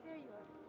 There you are.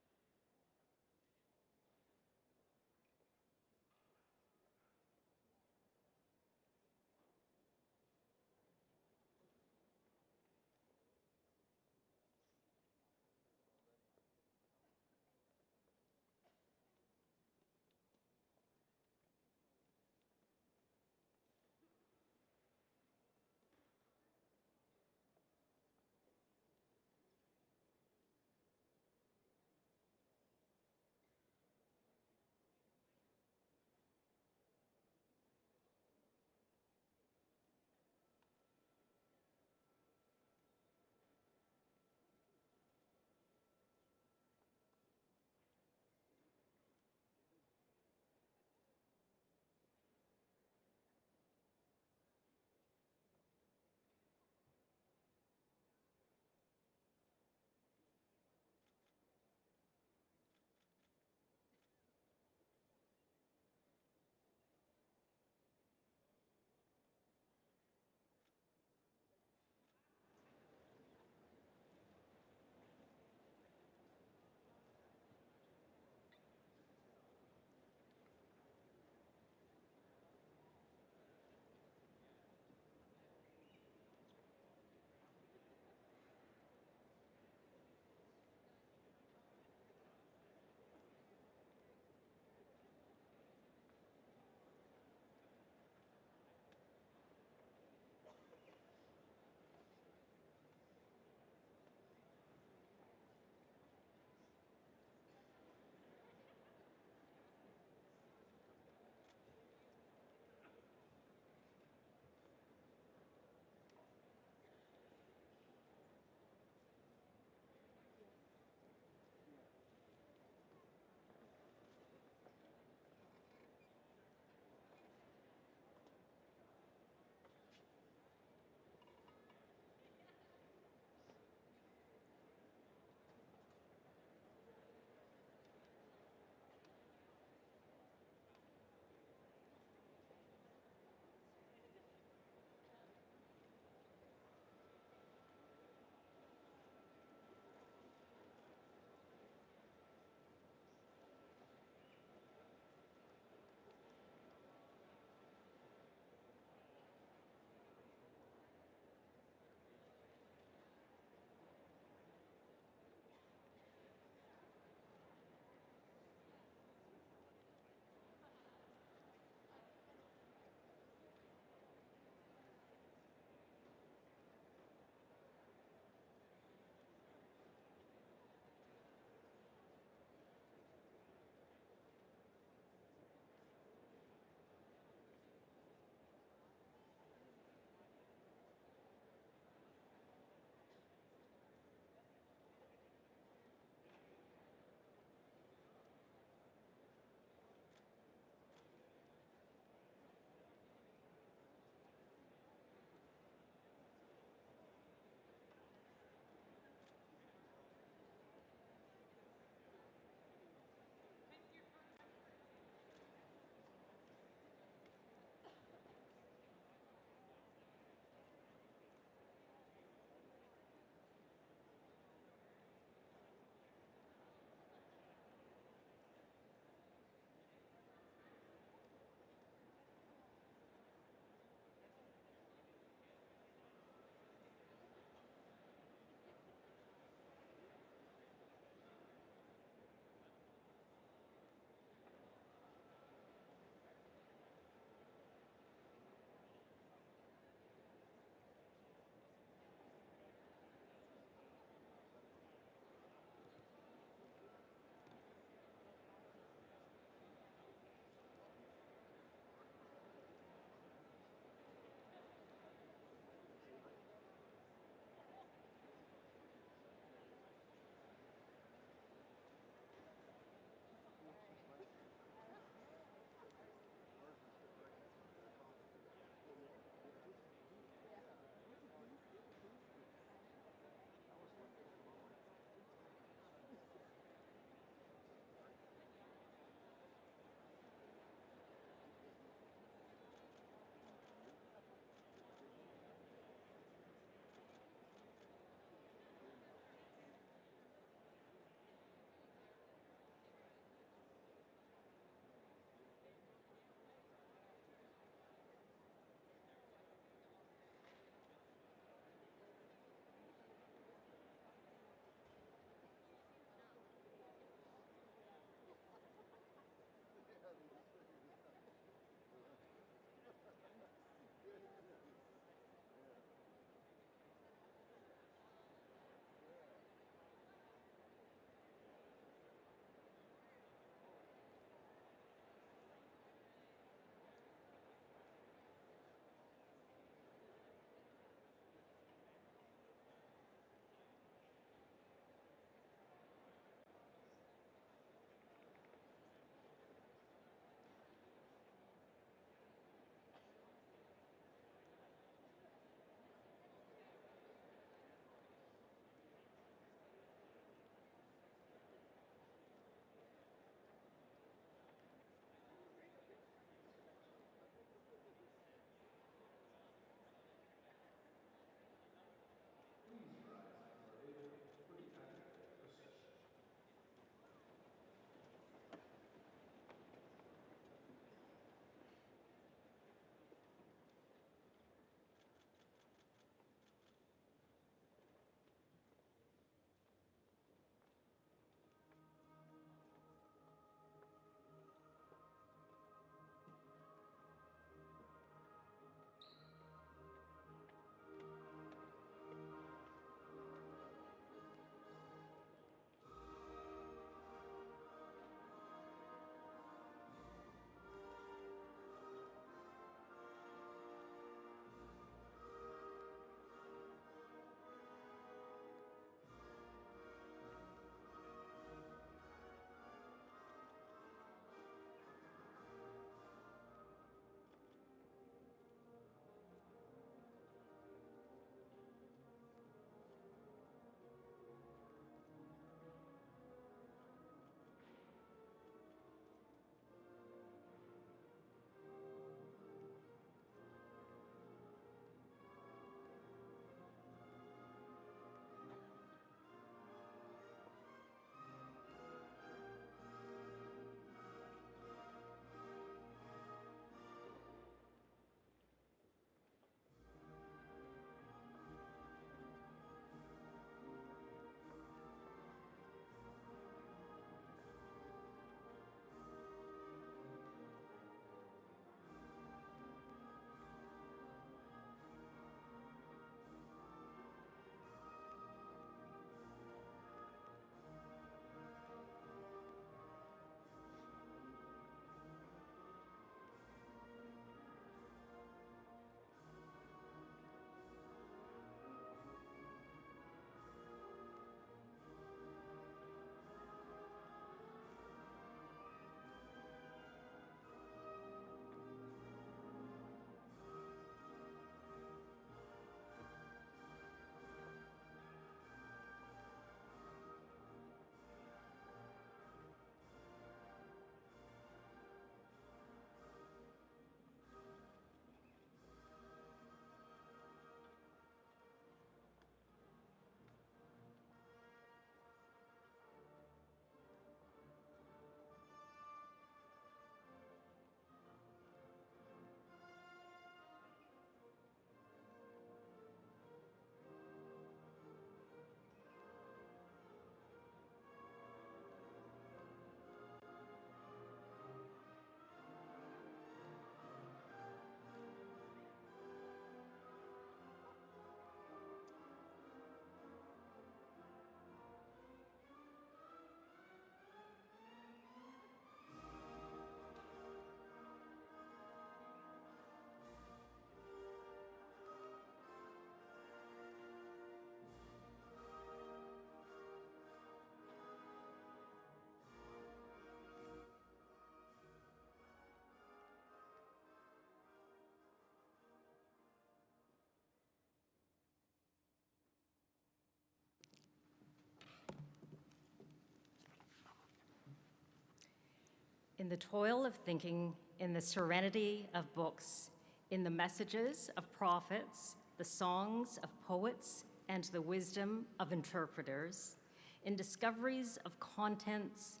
In the toil of thinking, in the serenity of books, in the messages of prophets, the songs of poets, and the wisdom of interpreters, in discoveries of continents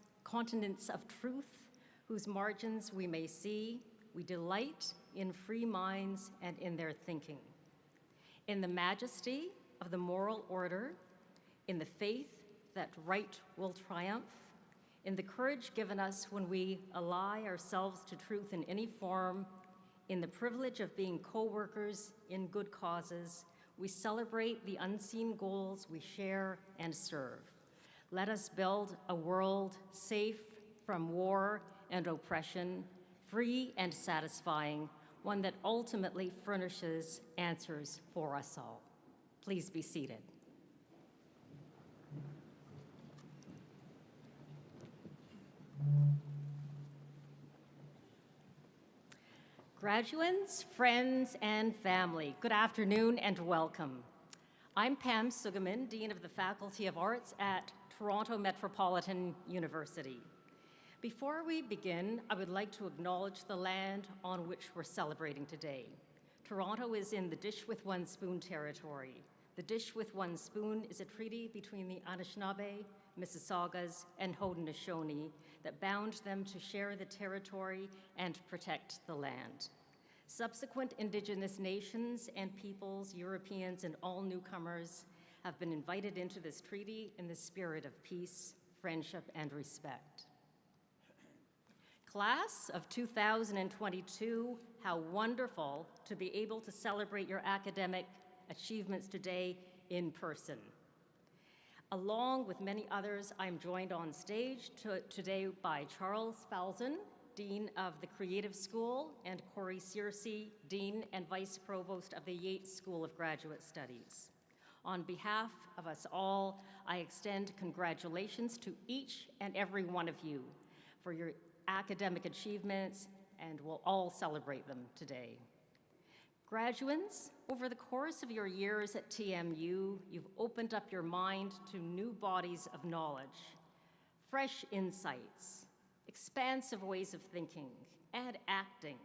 of truth, whose margins we may see, we delight in free minds and in their thinking. In the majesty of the moral order, in the faith that right will triumph, in the courage given us when we ally ourselves to truth in any form, in the privilege of being co-workers in good causes, we celebrate the unseen goals we share and serve. Let us build a world safe from war and oppression, free and satisfying, one that ultimately furnishes answers for us all. Please be seated. Graduates, friends, and family, good afternoon and welcome. I'm Pam Sugerman, Dean of the Faculty of Arts at Toronto Metropolitan University. Before we begin, I would like to acknowledge the land on which we're celebrating today. Toronto is in the Dish with One Spoon territory. The Dish with One Spoon is a treaty between the Anishinaabe, Mississaugas, and Haudenosaunee that bound them to share the territory and protect the land. Subsequent Indigenous nations and peoples, Europeans, and all newcomers have been invited into this treaty in the spirit of peace, friendship, and respect. Class of 2022, how wonderful to be able to celebrate your academic achievements today in person. Along with many others, I'm joined on stage today by Charles Falzon, Dean of the Creative School, and Corey Searcy, Dean and Vice Provost of the Yates School of Graduate Studies. On behalf of us all, I extend congratulations to each and every one of you for your academic achievements, and we'll all celebrate them today. Graduates, over the course of your years at TMU, you've opened up your mind to new bodies of knowledge, fresh insights, expansive ways of thinking and acting,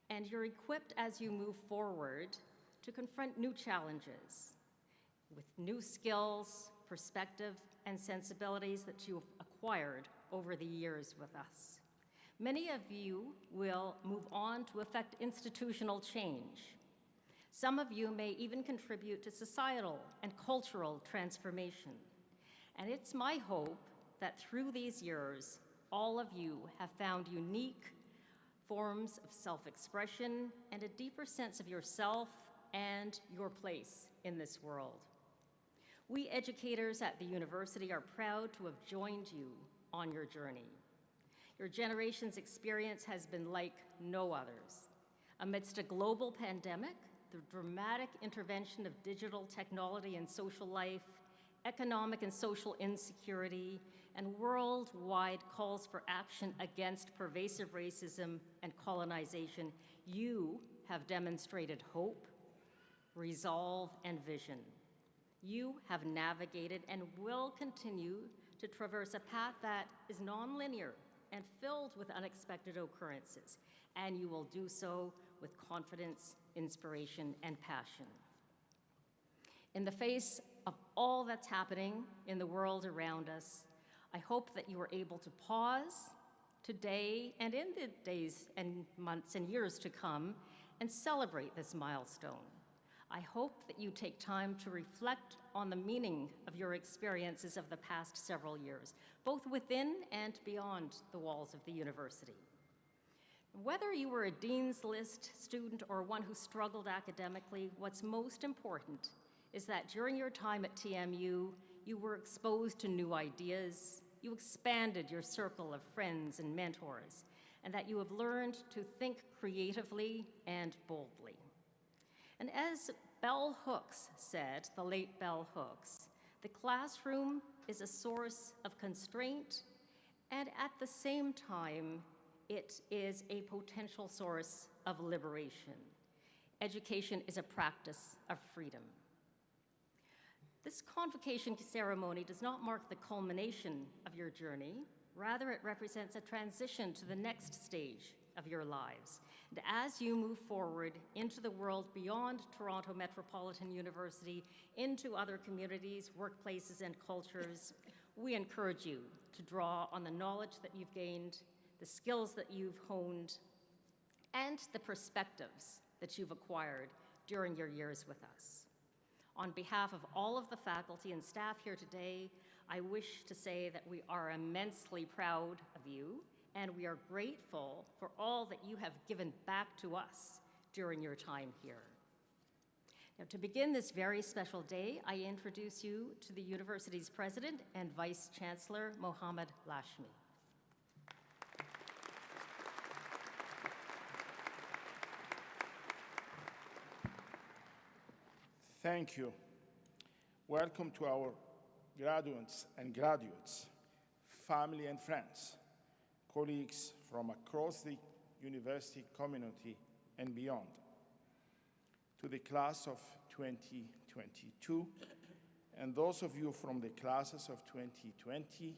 and you're equipped as you move forward to confront new challenges with new skills, perspective, and sensibilities that you've acquired over the years with us. Many of you will move on to effect institutional change. Some of you may even contribute to societal and cultural transformation. And it's my hope that through these years, all of you have found unique forms of self-expression and a deeper sense of yourself and your place in this world. We educators at the university are proud to have joined you on your journey. Your generation's experience has been like no others. Amidst a global pandemic, the dramatic intervention of digital technology in social life, economic and social insecurity, and worldwide calls for action against pervasive racism and colonization, you have demonstrated hope, resolve, and vision. You have navigated and will continue to traverse a path that is nonlinear and filled with unexpected occurrences, and you will do so with confidence, inspiration, and passion. In the face of all that's happening in the world around us, I hope that you are able to pause today and in the days and months and years to come and celebrate this milestone. I hope that you take time to reflect on the meaning of your experiences of the past several years, both within and beyond the walls of the university. Whether you were a Dean's List student or one who struggled academically, what's most important is that during your time at TMU, you were exposed to new ideas, you expanded your circle of friends and mentors, and that you have learned to think creatively and boldly. And as Bell Hooks said, the late Bell Hooks, the classroom is a source of constraint, and at the same time, it is a potential source of liberation. Education is a practice of freedom. This convocation ceremony does not mark the culmination of your journey. Rather, it represents a transition to the next stage of your lives. And as you move forward into the world beyond Toronto Metropolitan University, into other communities, workplaces, and cultures, we encourage you to draw on the knowledge that you've gained, the skills that you've honed, and the perspectives that you've acquired during your years with us. On behalf of all of the faculty and staff here today, I wish to say that we are immensely proud of you, and we are grateful for all that you have given back to us during your time here. Now, to begin this very special day, I introduce you to the university's president and vice chancellor, Mohammed Lashmi. Thank you. Welcome to our graduates and graduates, family and friends, colleagues from across the university community and beyond. To the class of 2022, and those of you from the classes of 2020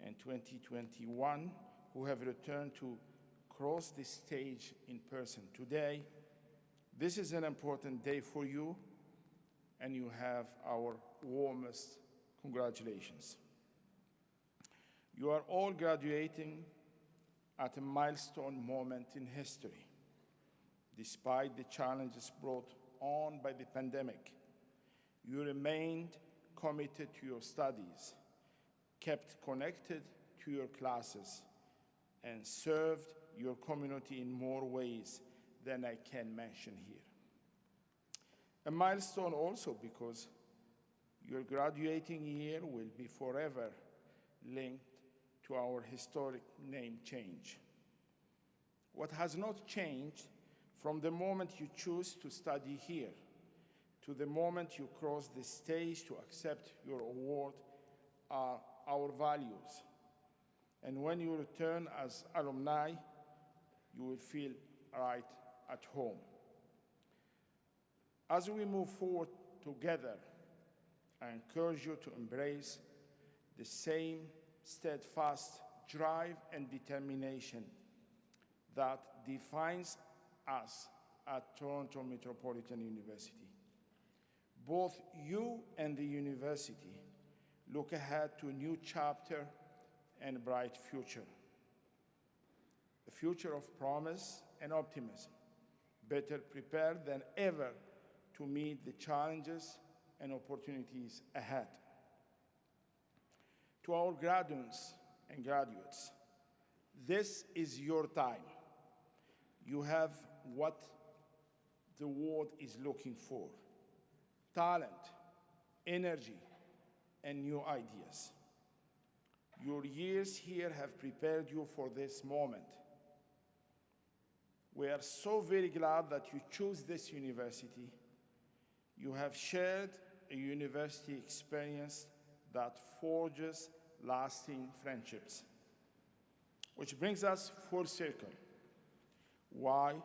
and 2021 who have returned to cross the stage in person today, this is an important day for you, and you have our warmest congratulations. You are all graduating at a milestone moment in history. Despite the challenges brought on by the pandemic, you remained committed to your studies, kept connected to your classes, and served your community in more ways than I can mention here. A milestone also because your graduating year will be forever linked to our historic name change. What has not changed from the moment you choose to study here to the moment you cross the stage to accept your award are our values. And when you return as alumni, you will feel right at home. As we move forward together, I encourage you to embrace the same steadfast drive and determination that defines us at Toronto Metropolitan University. Both you and the university look ahead to a new chapter and a bright future. A future of promise and optimism, better prepared than ever to meet the challenges and opportunities ahead. To our graduates and graduates, this is your time. You have what the world is looking for: talent, energy, and new ideas. Your years here have prepared you for this moment. We are so very glad that you chose this university. You have shared a university experience that forges lasting friendships. Which brings us full circle. While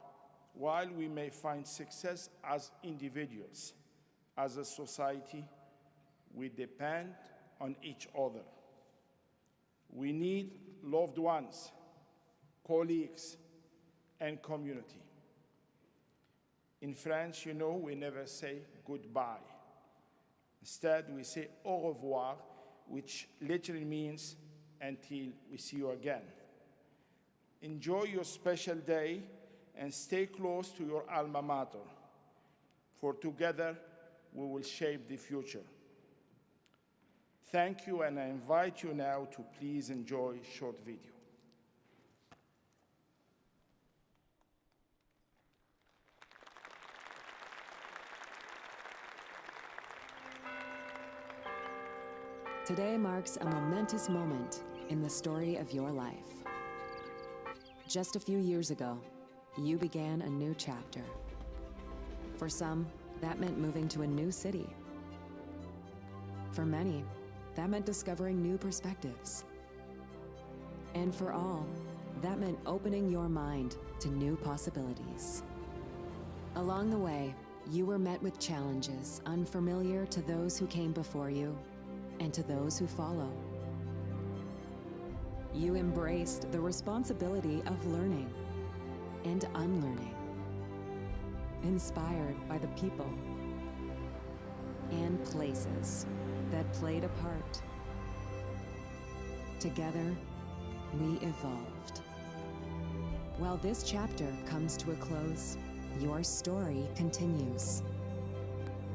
we may find success as individuals, as a society, we depend on each other. We need loved ones, colleagues, and community. In French, you know, we never say goodbye. Instead, we say au revoir, which literally means until we see you again. Enjoy your special day and stay close to your alma mater, for together we will shape the future. Thank you, and I invite you now to please enjoy a short video. Today marks a momentous moment in the story of your life. Just a few years ago, you began a new chapter. For some, that meant moving to a new city. For many, that meant discovering new perspectives. And for all, that meant opening your mind to new possibilities. Along the way, you were met with challenges unfamiliar to those who came before you and to those who follow. You embraced the responsibility of learning and unlearning, inspired by the people and places that played a part. Together, we evolved. While this chapter comes to a close, your story continues.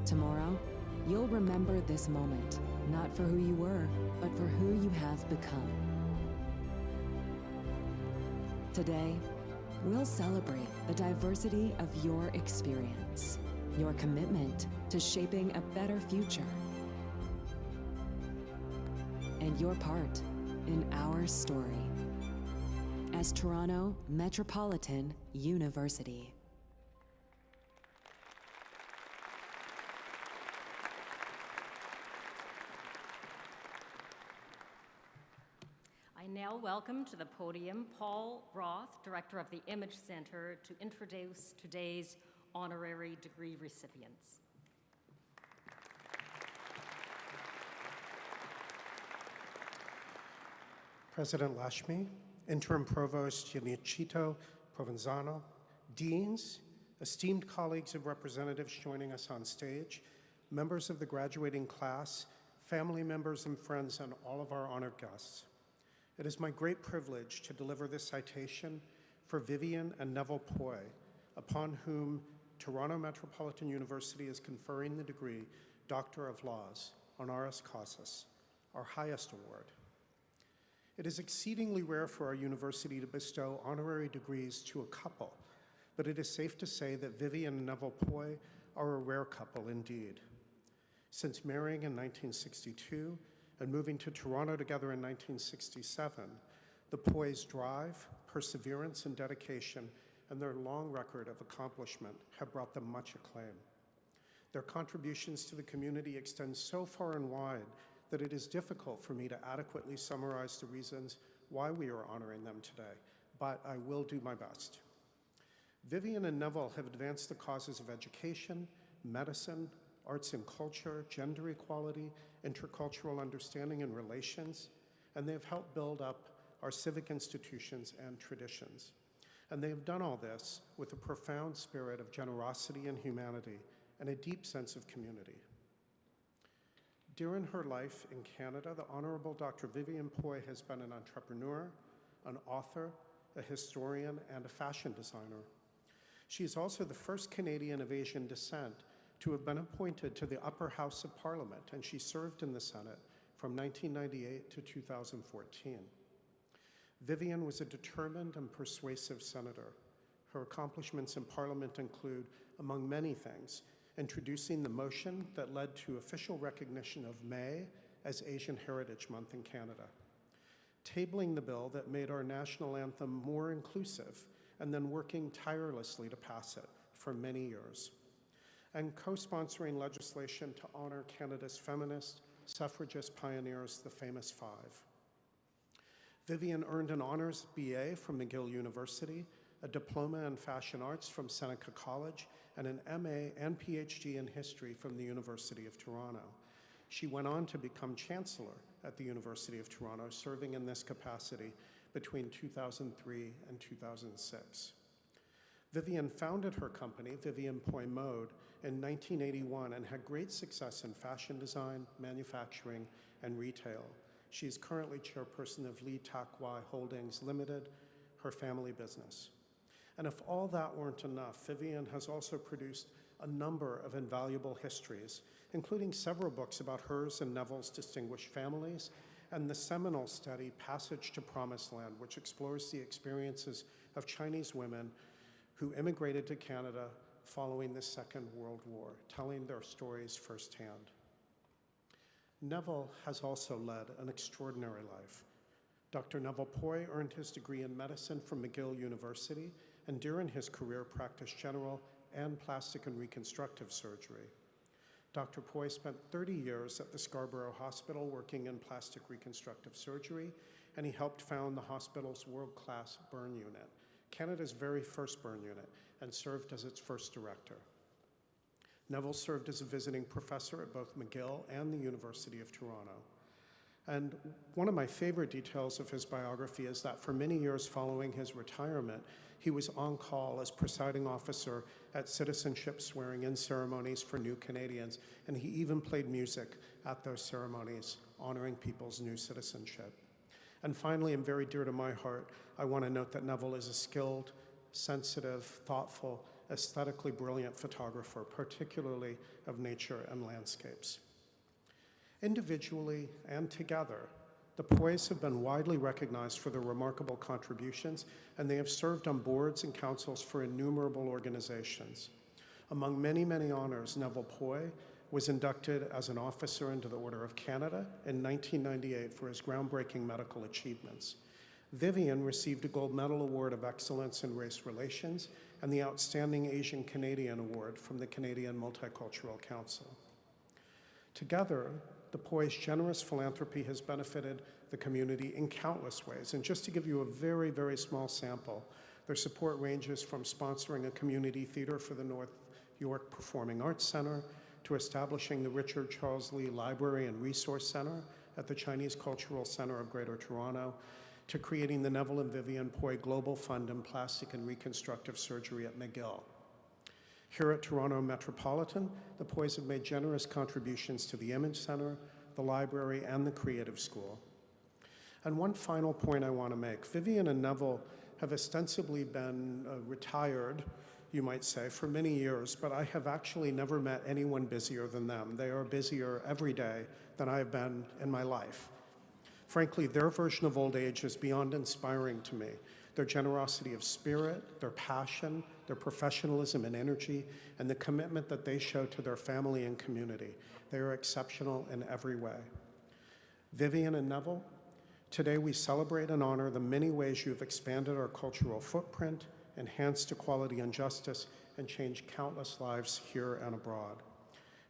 Tomorrow, you'll remember this moment, not for who you were, but for who you have become. Today, we'll celebrate the diversity of your experience, your commitment to shaping a better future, and your part in our story as Toronto Metropolitan University. I now welcome to the podium Paul Roth, Director of the Image Center, to introduce today's honorary degree recipients. President Lashmi, Interim Provost Yanichito Provenzano, deans, esteemed colleagues and representatives joining us on stage, members of the graduating class, family members and friends, and all of our honored guests. It is my great privilege to deliver this citation for Vivian and Neville Poi, upon whom Toronto Metropolitan University is conferring the degree Doctor of Laws, honoris causa, our highest award. It is exceedingly rare for our university to bestow honorary degrees to a couple, but it is safe to say that Vivian and Neville Poi are a rare couple indeed. Since marrying in 1962 and moving to Toronto together in 1967, the Poi's drive, perseverance, and dedication, and their long record of accomplishment have brought them much acclaim. Their contributions to the community extend so far and wide that it is difficult for me to adequately summarize the reasons why we are honoring them today, but I will do my best. Vivian and Neville have advanced the causes of education, medicine, arts and culture, gender equality, intercultural understanding and relations, and they have helped build up our civic institutions and traditions. And they have done all this with a profound spirit of generosity and humanity and a deep sense of community. During her life in Canada, the Honorable Dr. Vivian Poi has been an entrepreneur, an author, a historian, and a fashion designer. She is also the first Canadian of Asian descent to have been appointed to the upper house of Parliament, and she served in the Senate from 1998 to 2014. Vivian was a determined and persuasive senator. Her accomplishments in Parliament include, among many things, introducing the motion that led to official recognition of May as Asian Heritage Month in Canada, tabling the bill that made our national anthem more inclusive, and then working tirelessly to pass it for many years, and co-sponsoring legislation to honor Canada's feminist, suffragist pioneers, the Famous Five. Vivian earned an honors BA from McGill University, a diploma in fashion arts from Seneca College, and an MA and PhD in history from the University of Toronto. She went on to become chancellor at the University of Toronto, serving in this capacity between 2003 and 2006. Vivian founded her company, Vivian Poi Mode, in 1981 and had great success in fashion design, manufacturing, and retail. She is currently chairperson of Lee Tak Wai Holdings Limited, her family business. And if all that weren't enough, Vivian has also produced a number of invaluable histories, including several books about hers and Neville's distinguished families, and the seminal study, Passage to Promised Land, which explores the experiences of Chinese women who immigrated to Canada following the Second World War, telling their stories firsthand. Neville has also led an extraordinary life. Dr. Neville Poi earned his degree in medicine from McGill University, and during his career practiced general and plastic and reconstructive surgery. Dr. Poi spent 30 years at the Scarborough Hospital working in plastic reconstructive surgery, and he helped found the hospital's world-class burn unit, Canada's very first burn unit, and served as its first director. Neville served as a visiting professor at both McGill and the University of Toronto. And one of my favorite details of his biography is that for many years following his retirement, he was on call as presiding officer at citizenship swearing-in ceremonies for new Canadians, and he even played music at those ceremonies, honoring people's new citizenship. And finally, and very dear to my heart, I want to note that Neville is a skilled, sensitive, thoughtful, aesthetically brilliant photographer, particularly of nature and landscapes. Individually and together, the Poys have been widely recognized for their remarkable contributions, and they have served on boards and councils for innumerable organizations. Among many, many honors, Neville Poy was inducted as an officer into the Order of Canada in 1998 for his groundbreaking medical achievements. Vivian received a Gold Medal Award of Excellence in Race Relations and the Outstanding Asian Canadian Award from the Canadian Multicultural Council. Together, the Poy's generous philanthropy has benefited the community in countless ways. And just to give you a very, very small sample, their support ranges from sponsoring a community theater for the North York Performing Arts Center to establishing the Richard Charles Lee Library and Resource Center at the Chinese Cultural Center of Greater Toronto, to creating the Neville and Vivian Poy Global Fund in Plastic and Reconstructive Surgery at McGill. Here at Toronto Metropolitan, the Poys have made generous contributions to the Image Center, the library, and the Creative School. And one final point I want to make. Vivian and Neville have ostensibly been retired, you might say, for many years, but I have actually never met anyone busier than them. They are busier every day than I have been in my life. Frankly, their version of old age is beyond inspiring to me. Their generosity of spirit, their passion, their professionalism and energy, and the commitment that they show to their family and community. They are exceptional in every way. Vivian and Neville, today we celebrate and honor the many ways you've expanded our cultural footprint, enhanced equality and justice, and changed countless lives here and abroad.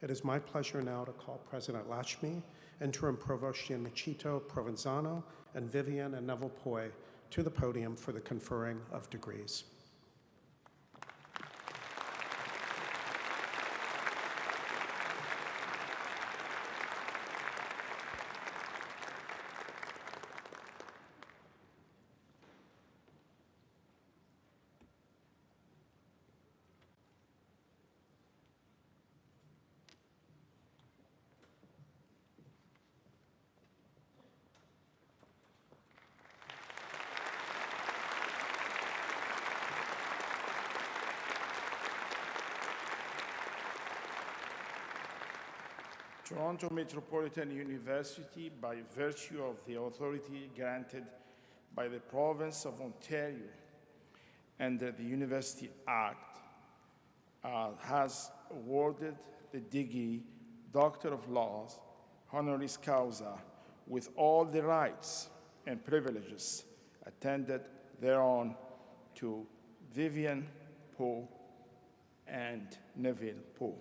It is my pleasure now to call President Lashmi, Interim Provost Giannichito Provenzano, and Vivian and Neville Poy to the podium for the conferring of degrees. Toronto Metropolitan University, by virtue of the authority granted by the Province of Ontario under the University Act, has awarded the degree Doctor of Laws, honoris causa, with all the rights and privileges attended thereon to Vivian Poy and Neville Poy.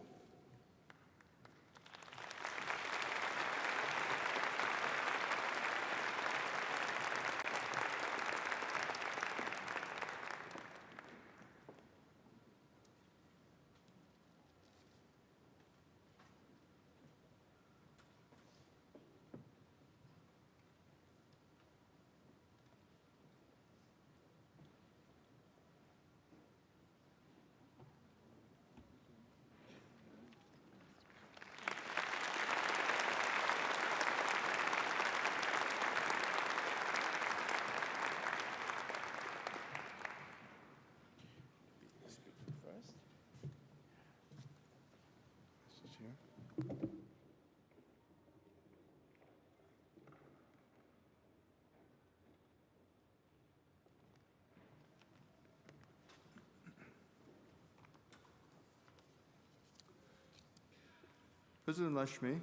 President Lashmi,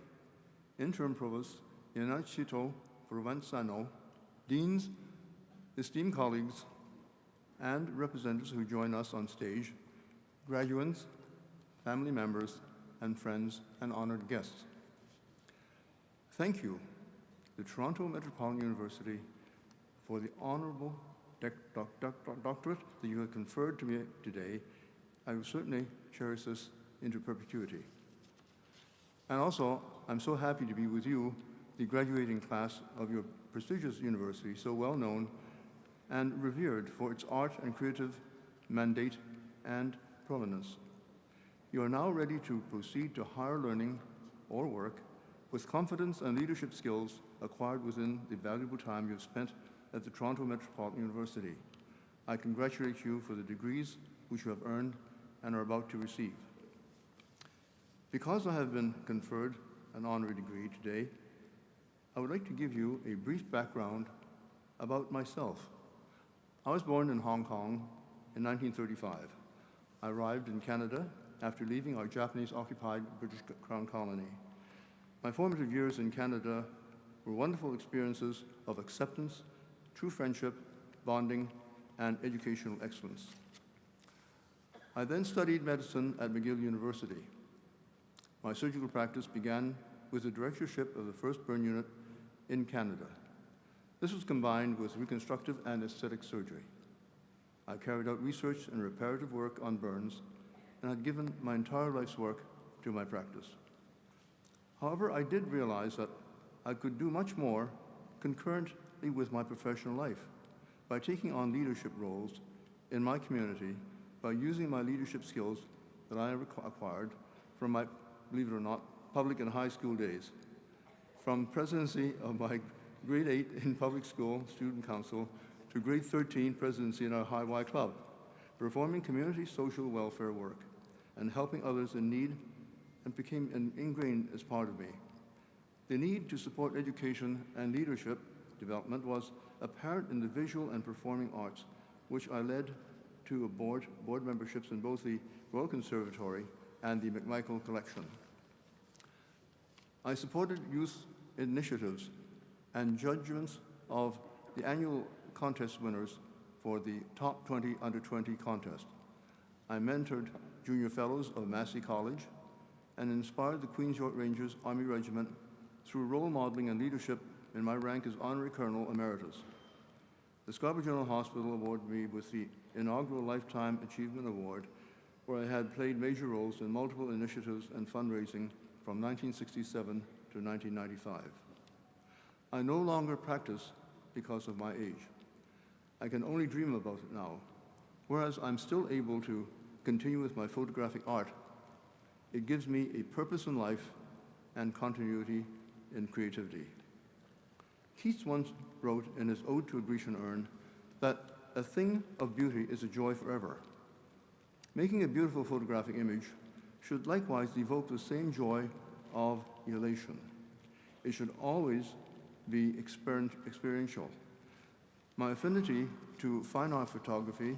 Interim Provost Giannichito Provenzano, Deans, esteemed colleagues, and representatives who join us on stage, graduates, family members, and friends and honored guests. Thank you, the Toronto Metropolitan University, for the honorable doctorate that you have conferred to me today. I will certainly cherish this into perpetuity. And also, I'm so happy to be with you the graduating class of your prestigious university, so well known and revered for its art and creative mandate and provenance. You are now ready to proceed to higher learning or work with confidence and leadership skills acquired within the valuable time you have spent at the Toronto Metropolitan University. I congratulate you for the degrees which you have earned and are about to receive. Because I have been conferred an honorary degree today, I would like to give you a brief background about myself. I was born in Hong Kong in 1935. I arrived in Canada after leaving our Japanese-occupied British Crown colony. My formative years in Canada were wonderful experiences of acceptance, true friendship, bonding, and educational excellence. I then studied medicine at McGill University. My surgical practice began with the directorship of the first burn unit in Canada. This was combined with reconstructive and aesthetic surgery. I carried out research and reparative work on burns and had given my entire life's work to my practice. However, I did realize that I could do much more concurrently with my professional life by taking on leadership roles in my community, by using my leadership skills that I acquired from my, believe it or not, public and high school days. From presidency of my grade 8 in public school student council to grade 13 presidency in our High Y Club, performing community social welfare work and helping others in need, and became ingrained as part of me. The need to support education and leadership development was apparent in the visual and performing arts, which I led to board memberships in both the Royal Conservatory and the McMichael Collection. I supported youth initiatives and judgments of the annual contest winners for the Top 20 Under 20 contest. I mentored junior fellows of Massey College and inspired the Queen's York Rangers Army Regiment through role modeling and leadership in my rank as Honorary Colonel Emeritus. The Scarborough General Hospital awarded me with the inaugural Lifetime Achievement Award, where I had played major roles in multiple initiatives and fundraising from 1967 to 1995. I no longer practice because of my age. I can only dream about it now. Whereas I'm still able to continue with my photographic art, it gives me a purpose in life and continuity in creativity. Keats once wrote in his Ode to a Grecian Urn that a thing of beauty is a joy forever. Making a beautiful photographic image should likewise evoke the same joy of elation. It should always be experiential. My affinity to fine art photography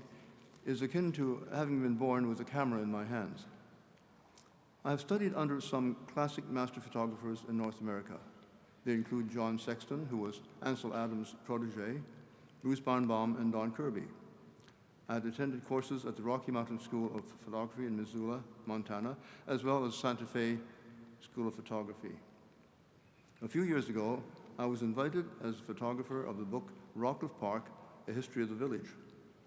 is akin to having been born with a camera in my hands. I have studied under some classic master photographers in North America. They include John Sexton, who was Ansel Adams' protege, Bruce Barnbaum, and Don Kirby. I had attended courses at the Rocky Mountain School of Photography in Missoula, Montana, as well as Santa Fe School of Photography. A few years ago, I was invited as photographer of the book Rockcliffe Park, A History of the Village,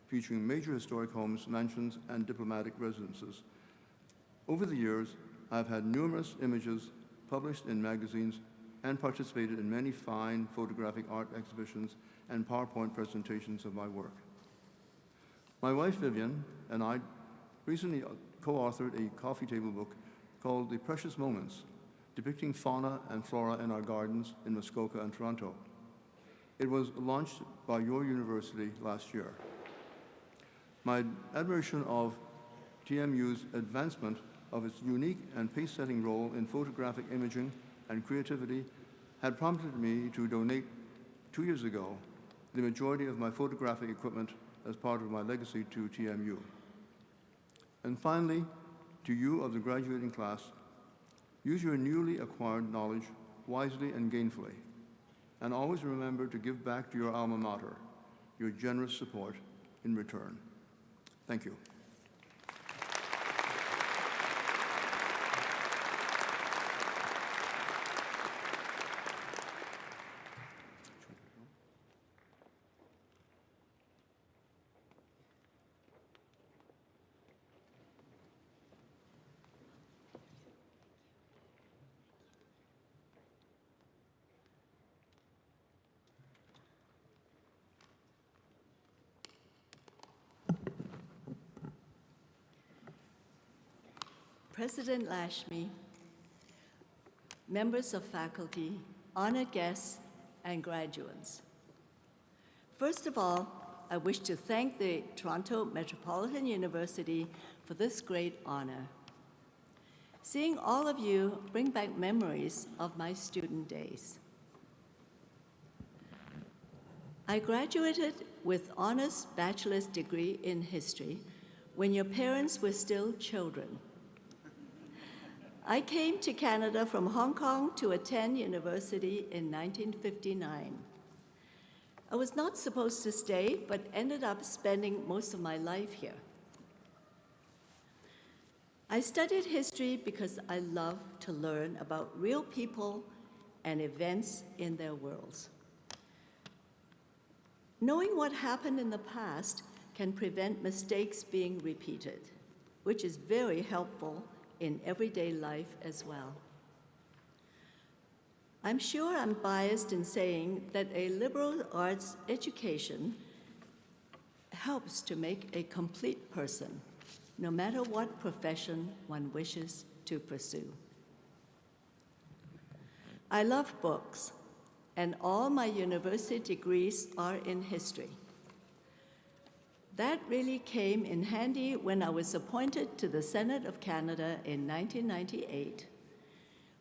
featuring major historic homes, mansions, and diplomatic residences. Over the years, I've had numerous images published in magazines and participated in many fine photographic art exhibitions and PowerPoint presentations of my work. My wife, Vivian, and I recently co-authored a coffee table book called The Precious Moments, depicting fauna and flora in our gardens in Muskoka and Toronto. It was launched by your university last year. My admiration of TMU's advancement of its unique and pace-setting role in photographic imaging and creativity had prompted me to donate 2 years ago the majority of my photographic equipment as part of my legacy to TMU. And finally, to you of the graduating class, use your newly acquired knowledge wisely and gainfully, and always remember to give back to your alma mater your generous support in return. Thank you. President Lashmi, members of faculty, honored guests, and graduates. First of all, I wish to thank the Toronto Metropolitan University for this great honor. Seeing all of you bring back memories of my student days. I graduated with honors bachelor's degree in history when your parents were still children. I came to Canada from Hong Kong to attend university in 1959. I was not supposed to stay, but ended up spending most of my life here. I studied history because I love to learn about real people and events in their worlds. Knowing what happened in the past can prevent mistakes being repeated, which is very helpful in everyday life as well. I'm sure I'm biased in saying that a liberal arts education helps to make a complete person, no matter what profession one wishes to pursue. I love books, and all my university degrees are in history. That really came in handy when I was appointed to the Senate of Canada in 1998.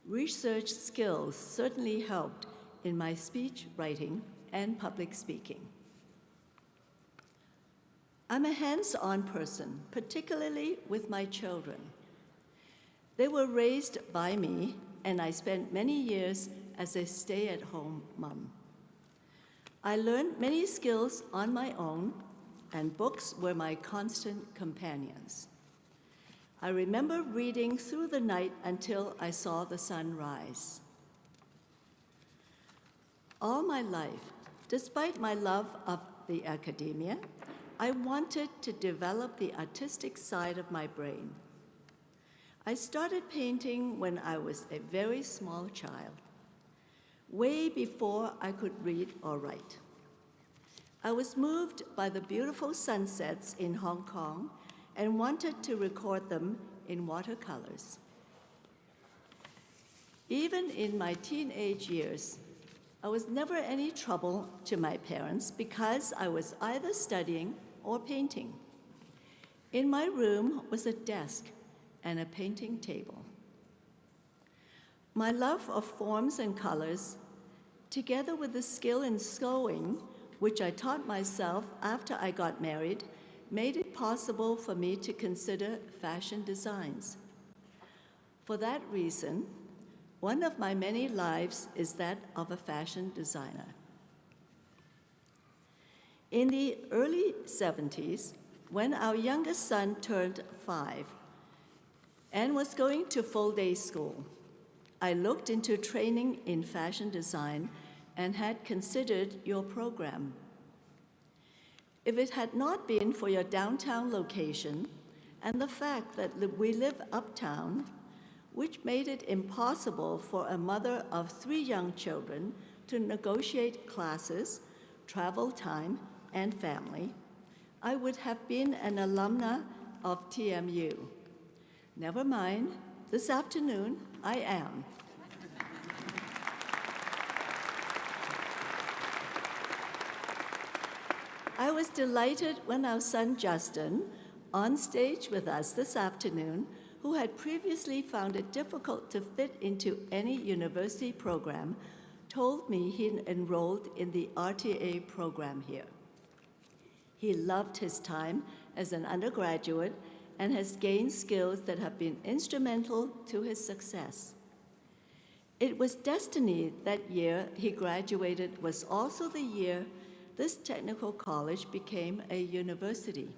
Research skills certainly helped in my speech writing and public speaking. I'm a hands-on person, particularly with my children. They were raised by me, and I spent many years as a stay-at-home mom. I learned many skills on my own, and books were my constant companions. I remember reading through the night until I saw the sun rise. All my life, despite my love of the academia, I wanted to develop the artistic side of my brain. I started painting when I was a very small child, way before I could read or write. I was moved by the beautiful sunsets in Hong Kong and wanted to record them in watercolors. Even in my teenage years, I was never any trouble to my parents because I was either studying or painting. In my room was a desk and a painting table. My love of forms and colors, together with the skill in sewing, which I taught myself after I got married, made it possible for me to consider fashion designs. For that reason, one of my many lives is that of a fashion designer. In the early 70s, when our youngest son turned 5 and was going to full-day school, I looked into training in fashion design and had considered your program. If it had not been for your downtown location and the fact that we live uptown, which made it impossible for a mother of 3 young children to negotiate classes, travel time, and family, I would have been an alumna of TMU. Never mind, this afternoon I am. I was delighted when our son Justin, on stage with us this afternoon, who had previously found it difficult to fit into any university program, told me he enrolled in the RTA program here. He loved his time as an undergraduate and has gained skills that have been instrumental to his success. It was destiny that year he graduated was also the year this technical college became a university.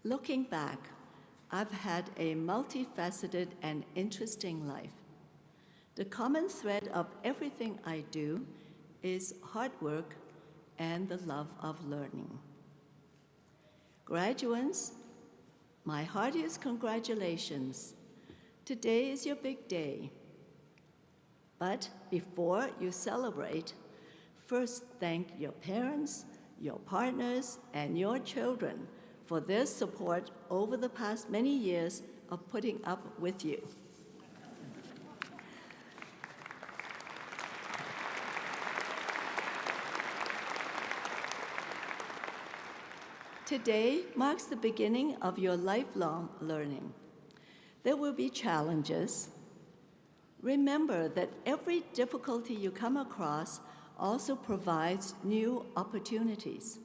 Looking back, I've had a multifaceted and interesting life. The common thread of everything I do is hard work and the love of learning. Graduates, my heartiest congratulations. Today is your big day. But before you celebrate, first thank your parents, your partners, and your children for their support over the past many years of putting up with you. Today marks the beginning of your lifelong learning. There will be challenges. Remember that every difficulty you come across also provides new opportunities.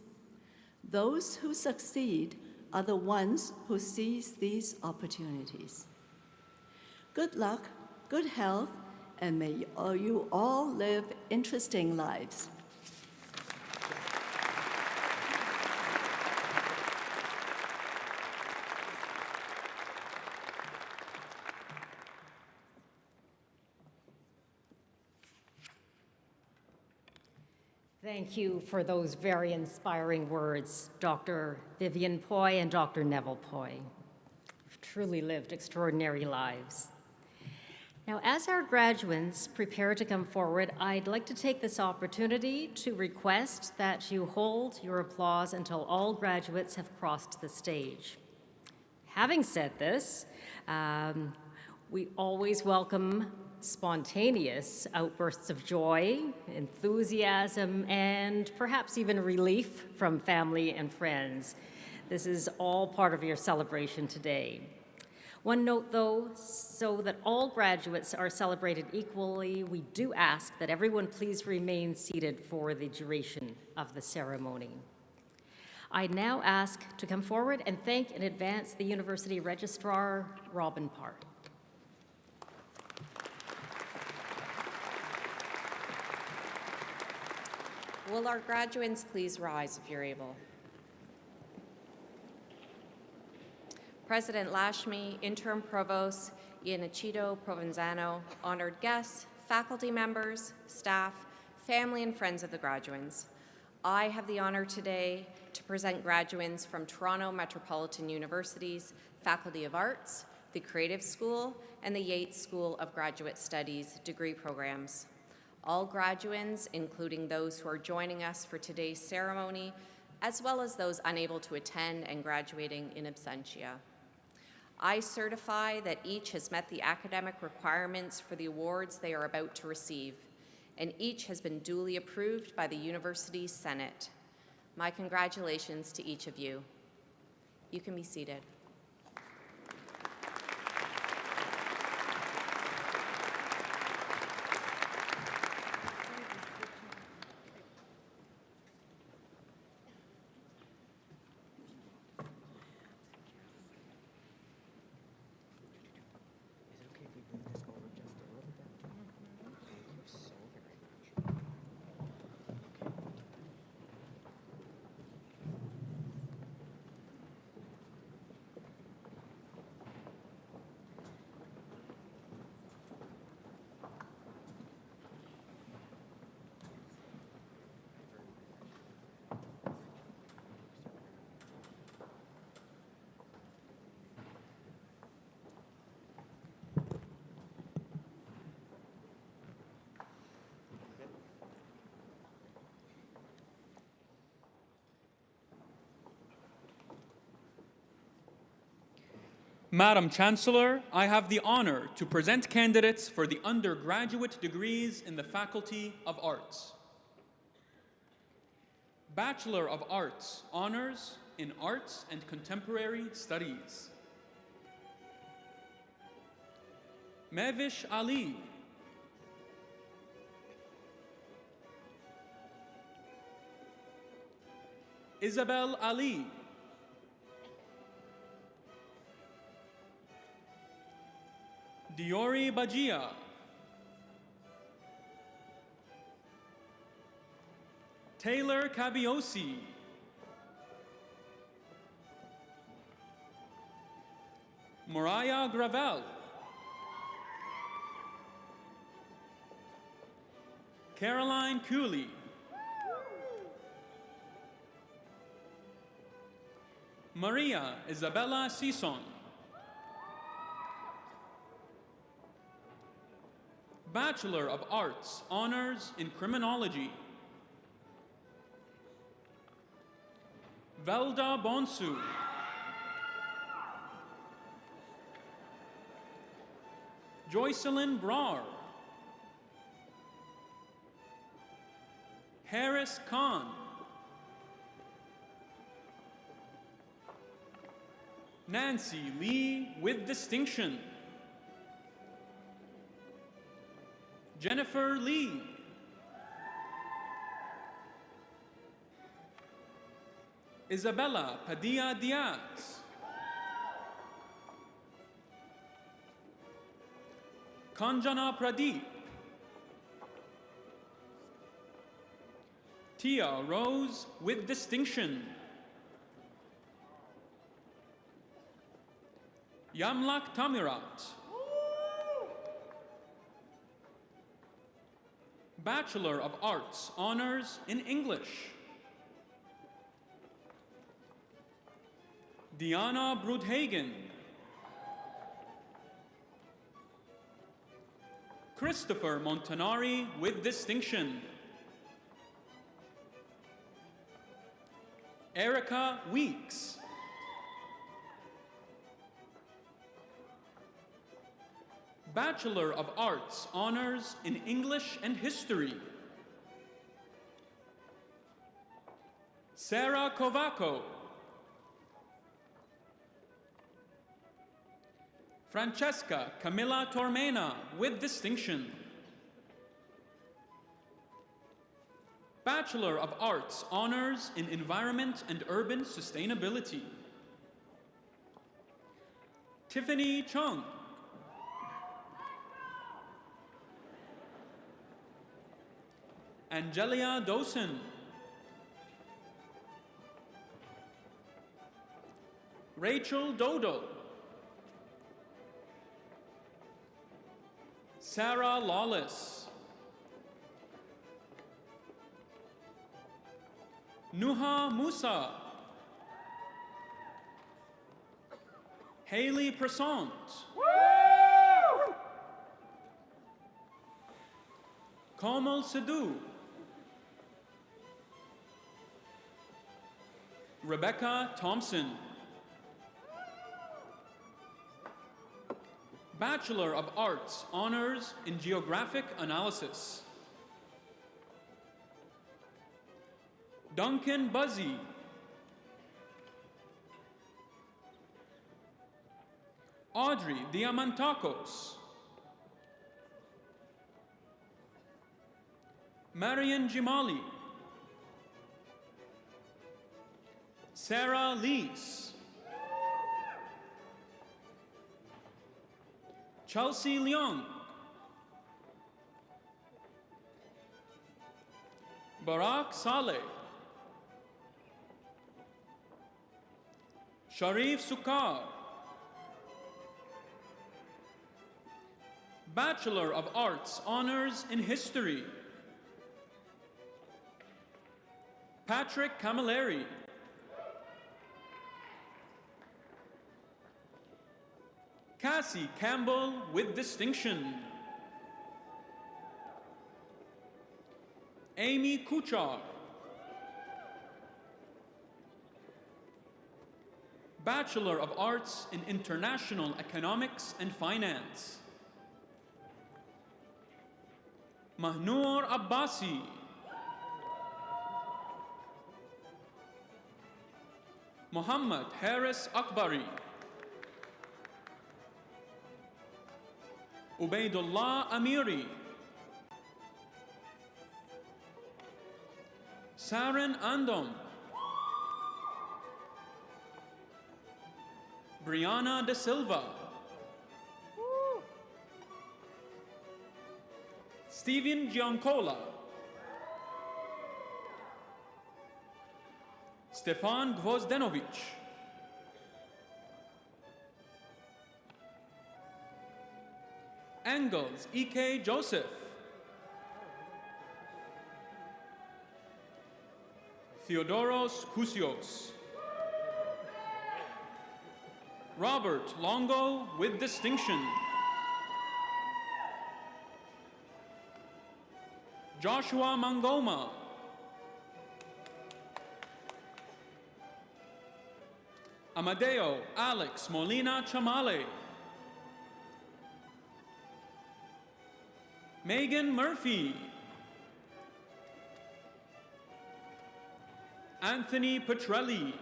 Those who succeed are the ones who seize these opportunities. Good luck, good health, and may you all live interesting lives. Thank you for those very inspiring words, Dr. Vivian Poi and Dr. Neville Poi. You've truly lived extraordinary lives. Now, as our graduates prepare to come forward, I'd like to take this opportunity to request that you hold your applause until all graduates have crossed the stage. Having said this, we always welcome spontaneous outbursts of joy, enthusiasm, and perhaps even relief from family and friends. This is all part of your celebration today. One note, though, so that all graduates are celebrated equally, we do ask that everyone please remain seated for the duration of the ceremony. I now ask to come forward and thank in advance the University Registrar, Robin Parr. Will our graduates please rise if you're able? President Lashmi, Interim Provost Iannicito Provenzano, honored guests, faculty members, staff, family, and friends of the graduands. I have the honor today to present graduands from Toronto Metropolitan University's Faculty of Arts, the Creative School, and the Yates School of Graduate Studies degree programs. All graduands, including those who are joining us for today's ceremony, as well as those unable to attend and graduating in absentia. I certify that each has met the academic requirements for the awards they are about to receive, and each has been duly approved by the University Senate. My congratulations to each of you. You can be seated. Madam Chancellor, I have the honor to present candidates for the undergraduate degrees in the Faculty of Arts. Bachelor of Arts, honors in Arts and Contemporary Studies. Mevish Ali. Isabel Ali. Diori Bajia. Taylor Cabiosi. Mariah Gravel. Caroline Cooley. Maria Isabella Sison. Bachelor of Arts, honors in Criminology. Velda Bonsu. Joycelyn Brar, Harris Khan, Nancy Lee with distinction, Jennifer Lee, Isabella Padilla Diaz, Kanjana Pradeep, Tia Rose with distinction, Yamlak Tamirat, Bachelor of Arts, Honors in English, Diana Brudhagen, Christopher Montanari with distinction, Erica Weeks, Bachelor of Arts, Honors in English and History, Sarah Kovaco, Francesca Camilla Tormena with distinction, Bachelor of Arts, Honors in Environment and Urban Sustainability, Tiffany Chung, Angelia Dosen, Rachel Dodal, Sarah Lawless, Nuha Musa, Haley Prasant, Komal Sidhu, Rebecca Thompson, Bachelor of Arts, Honors in Geographic Analysis, Duncan Buzzy, Audrey Diamantakos, Marian Jimali, Sarah Lees, Chelsea Leong, Barak Saleh, Sharif Sukar, Bachelor of Arts, Honors in History, Patrick Camilleri, Cassie Campbell with distinction, Amy Kuchar, Bachelor of Arts in International Economics and Finance, Mahnoor Abbasi, Muhammad Harris Akbari, Ubaidullah Amiri, Saren Andom, Brianna De Silva, Steven Giancola, Stefan Gvozdenovic, Engels E.K. Joseph, Theodoros Kousios, Robert Longo with distinction, Joshua Mangoma, Amadeo Alex Molina Chamale, Megan Murphy. Anthony Petrelli.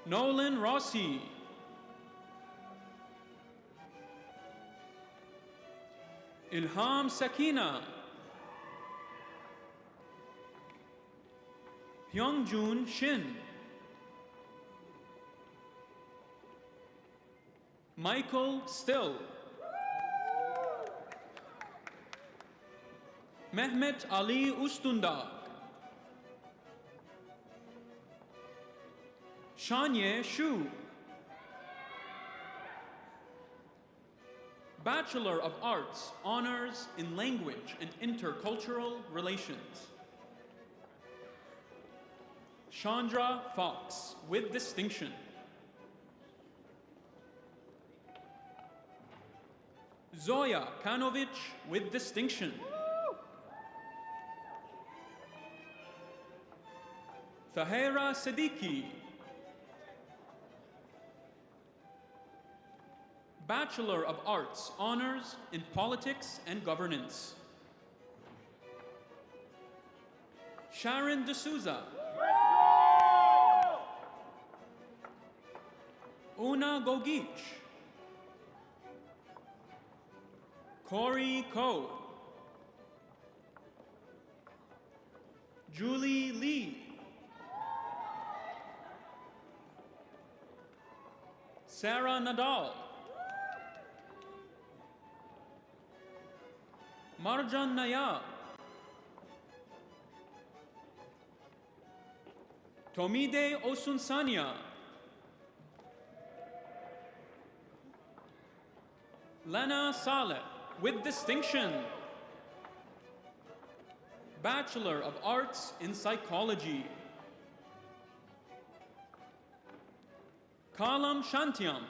Nolan Rossi. Ilham Sakina. Hyungjun Shin. Michael Still. Mehmet Ali Ustundag. Shanye Shu. Bachelor of Arts, Honors in Language and Intercultural Relations. Chandra Fox, with distinction. Zoya Kanovic, with distinction. Thahera Siddiqui. Bachelor of Arts, Honors in Politics and Governance. Sharon D'Souza. Una Gogich. Corey Ko. Julie Lee. Sarah Nadal. Marjan Nayab. Tomide Osunsanya. Lena Saleh, with distinction. Bachelor of Arts in Psychology. Kalam Shantyam.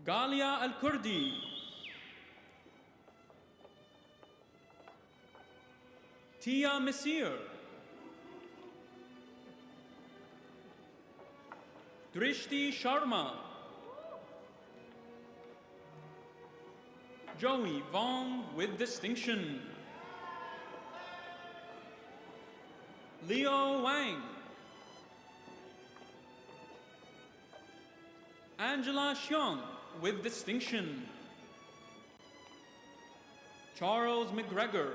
Galia Al-Kurdi. Tia Messir. Drishti Sharma. Joey Vong, with distinction. Leo Wang. Angela Xiong, with distinction. Charles McGregor.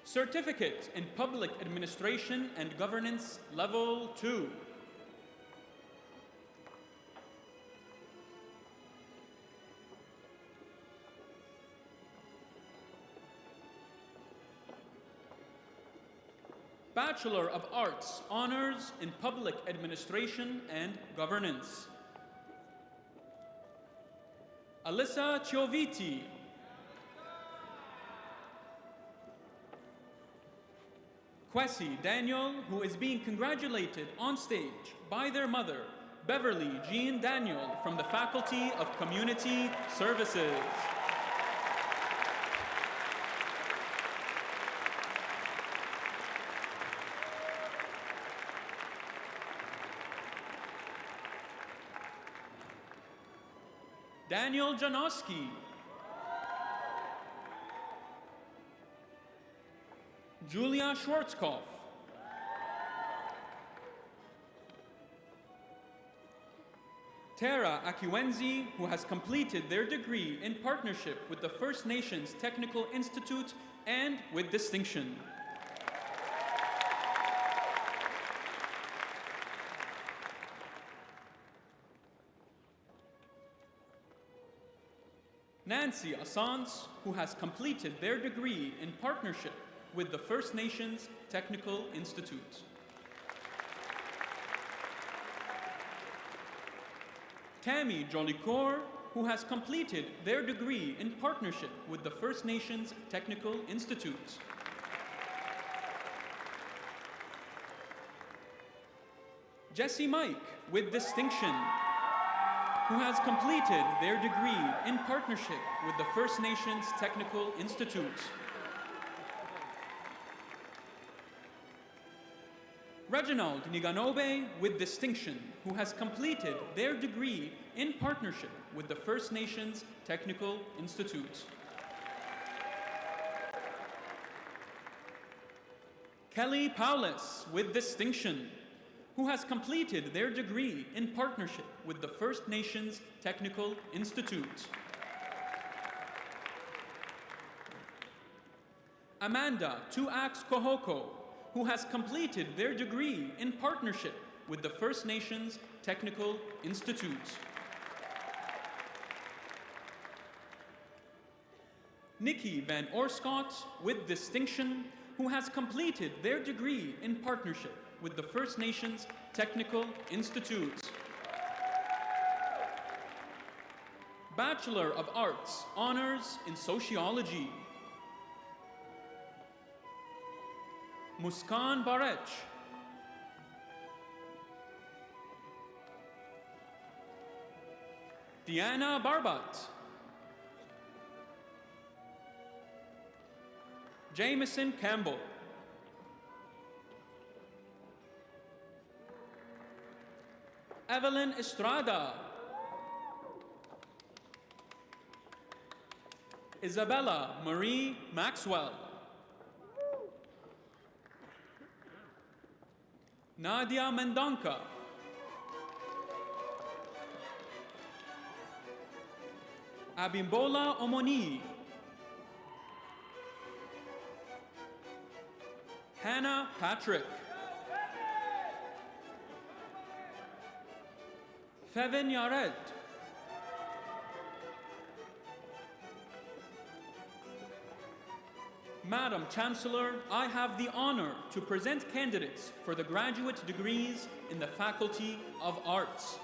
Certificate in Public Administration and Governance, Level 2. Bachelor of Arts, Honors in Public Administration and Governance. Alyssa Chioviti. Kwesi Daniel, who is being congratulated on stage by their mother, Beverly Jean Daniel, from the Faculty of Community Services. Daniel Janoski. Julia Schwarzkopf. Tara Akiwenzi, who has completed their degree in partnership with the First Nations Technical Institute and with distinction. Nancy Assance, who has completed their degree in partnership with the First Nations Technical Institute. Tammy Jolicoeur, who has completed their degree in partnership with the First Nations Technical Institute. Jesse Mike, with distinction, who has completed their degree in partnership with the First Nations Technical Institute. Reginald Niganobe with distinction, who has completed their degree in partnership with the First Nations Technical Institute. Kelly Paulus with distinction, who has completed their degree in partnership with the First Nations Technical Institute. Amanda Tuax Kohoko, who has completed their degree in partnership with the First Nations Technical Institute. Nikki Van Orscott with distinction, who has completed their degree in partnership with the First Nations Technical Institute. Bachelor of Arts, Honors in Sociology. Muskan Barech. Diana Barbat. Jameson Campbell. Evelyn Estrada. Isabella Marie Maxwell. Nadia Mendonca. Abimbola Omoni. Hannah Patrick. Fevin Yared. Madam Chancellor, I have the honor to present candidates for the graduate degrees in the Faculty of Arts.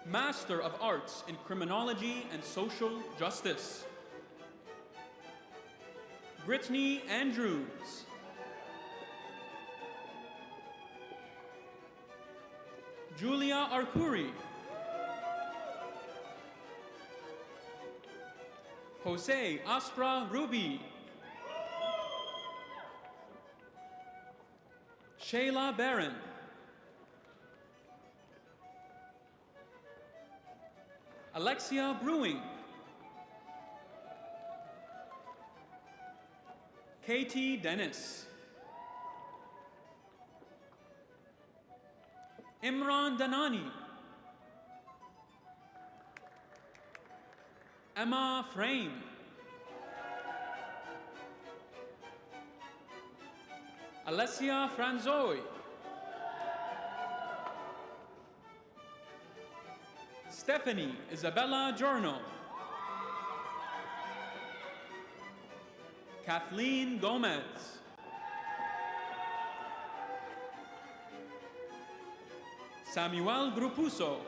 Master of Arts in Criminology and Social Justice. Brittany Andrews. Julia Arcuri. Jose Aspra Ruby. Shayla Barron. Alexia Brewing. Katie Dennis. Imran Danani. Emma Frame. Alessia Franzoy. Stephanie Isabella Giorno. Kathleen Gomez. Samuel Grupuso.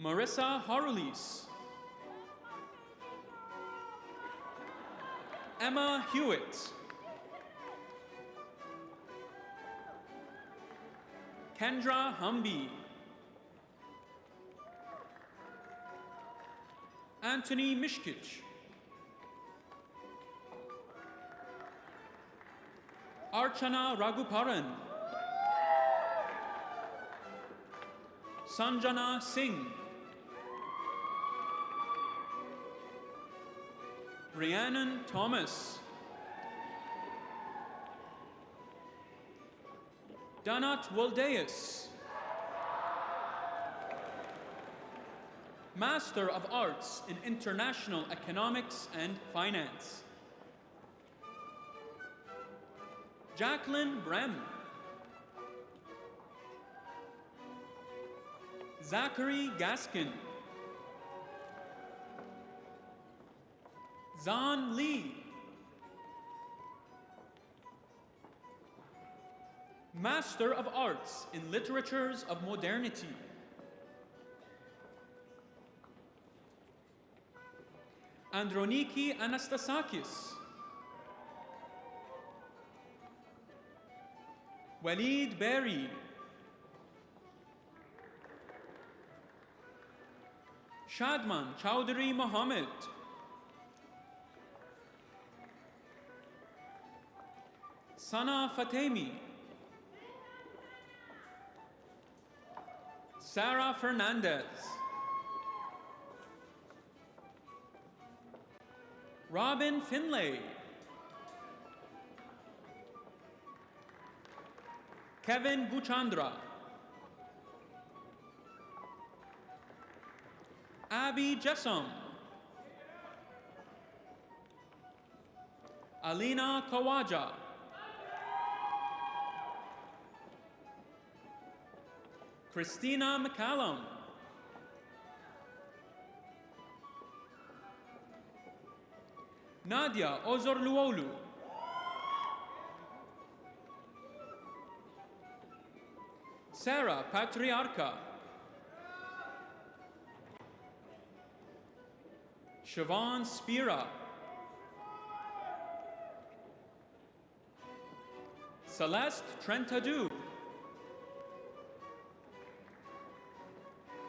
Marissa Harulis. Emma Hewitt. Kendra Humby. Anthony Mishkich. Archana Raghuparan. Sanjana Singh. Rhiannon Thomas. Danat Waldeus. Master of Arts in International Economics and Finance. Jacqueline Brem. Zachary Gaskin. Zan Lee. Master of Arts in Literatures of Modernity. Androniki Anastasakis. Walid Berry. Shadman Chowdhury Mohammed. Sana Fatemi, Sarah Fernandez, Robin Finlay, Kevin Buchandra, Abby Jessom, Alina Kawaja, Christina McCallum, Nadia Ozorluolu, Sarah Patriarca, Siobhan Spira, Celeste Trentadou,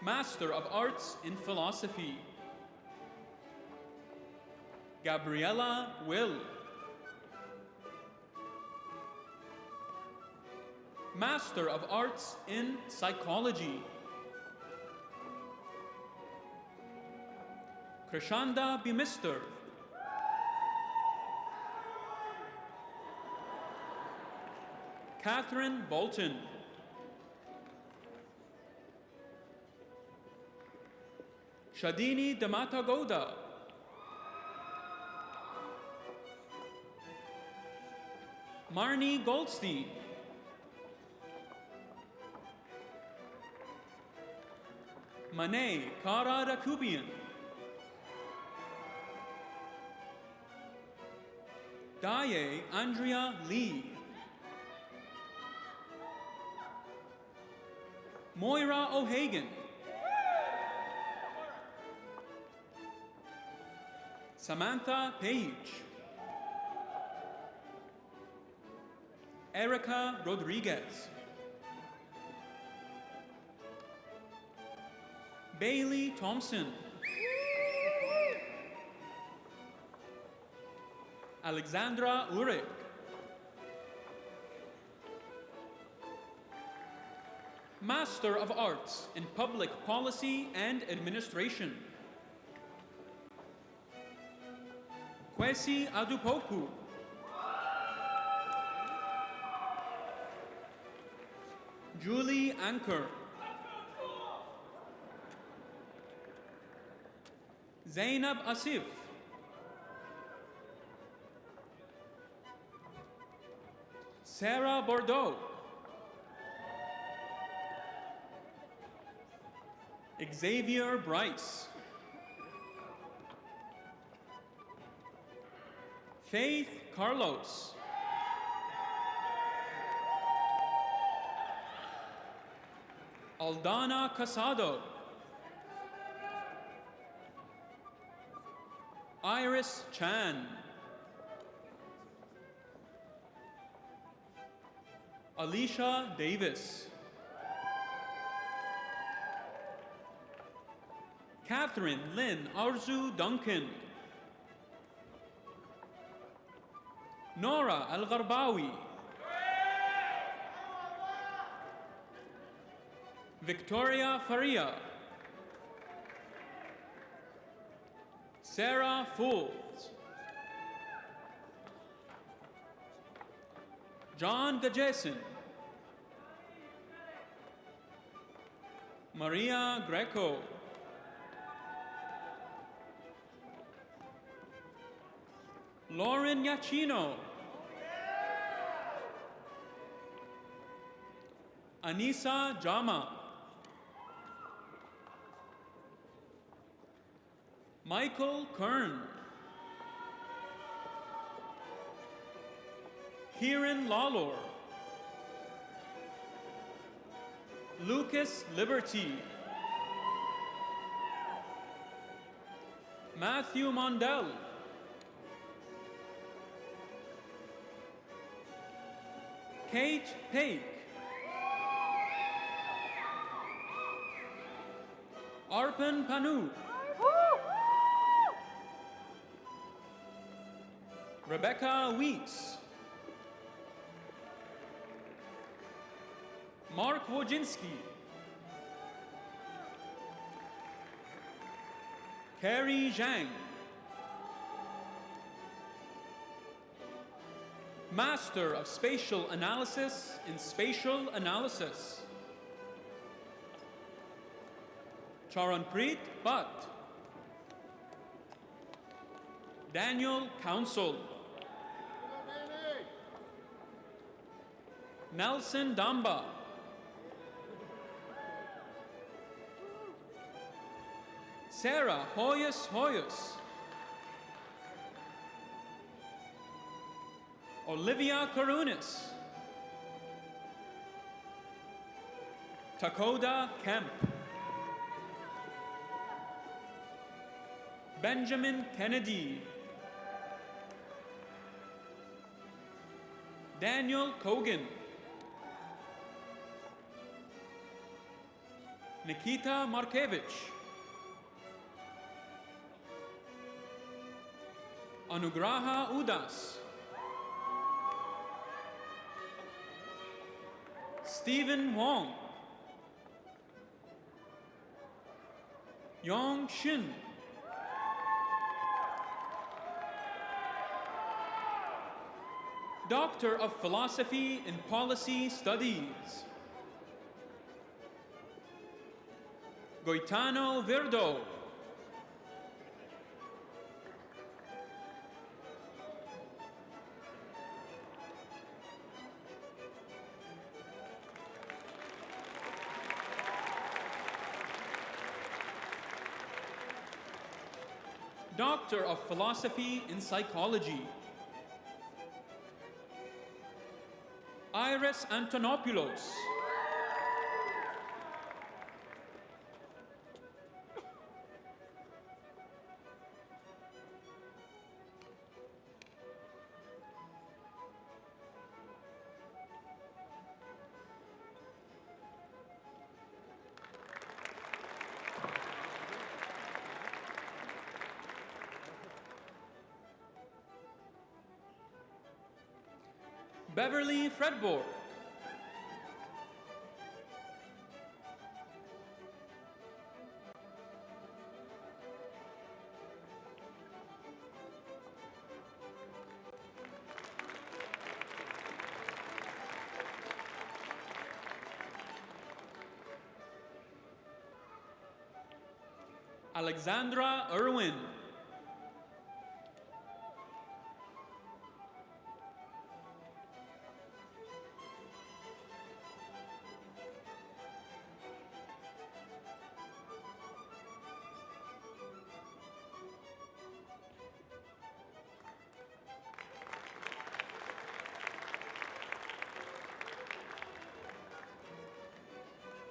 Master of Arts in Philosophy, Gabriella Will, Master of Arts in Psychology, Krishanda Bimister, Catherine Bolton, Shadini Damatagoda, Marnie Goldstein, Mane Kara Rakubian, Daye Andrea Lee, Moira O'Hagan, Samantha Page, Erica Rodriguez, Bailey Thompson, Alexandra Urich, Master of Arts in Public Policy and Administration, Kwesi Adupoku, Julie Anker, Zainab Asif, Sarah Bordeaux, Xavier Bryce, Faith Carlos, Aldana Casado, Iris Chan, Alicia Davis, Catherine Lynn Arzu Duncan, Nora Al-Gharbawi, Victoria Faria, Sarah Fools, John Gajeson, Maria Greco, Lauren Yachino, Anissa Jama, Michael Kern, Kieran Lawlor, Lucas Liberty, Matthew Mondell, Kate Paik, Arpan Panu, Rebecca Weeks, Mark Wojcinski. Carrie Zhang. Master of Spatial Analysis in Spatial Analysis. Charanpreet Bhatt. Daniel Council. Nelson Damba. Sarah Hoyas. Olivia Karunis. Takoda Kemp. Benjamin Kennedy. Daniel Kogan. Nikita Markevich. Anugraha Udas. Stephen Wong. Yong Shin. Doctor of Philosophy in Policy Studies. Goitano Virdo. Doctor of Philosophy in Psychology. Iris Antonopoulos. Beverly Fredborg. Alexandra Irwin.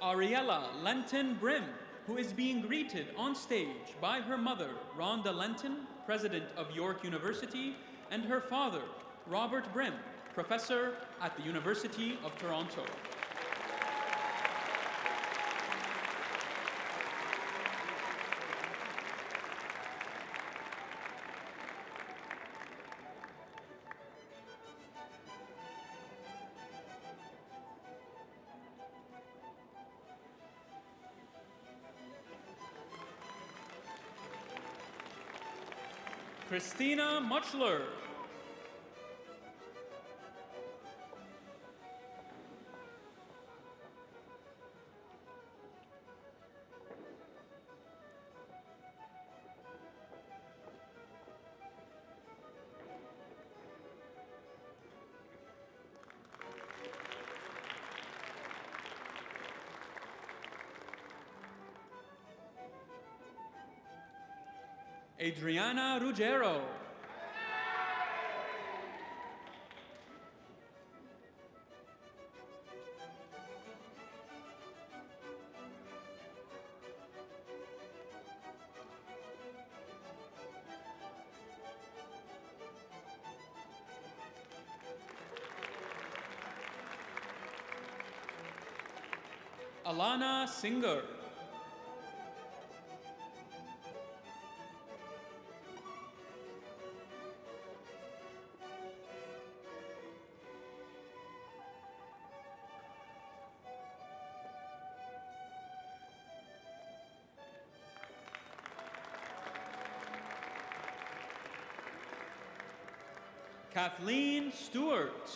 Ariella Lenton Brim, who is being greeted on stage by her mother, Rhonda Lenton, president of York University, and her father, Robert Brim, professor at the University of Toronto. Christina Muchler. Adriana Ruggiero. Alana Singer. Kathleen Stewart.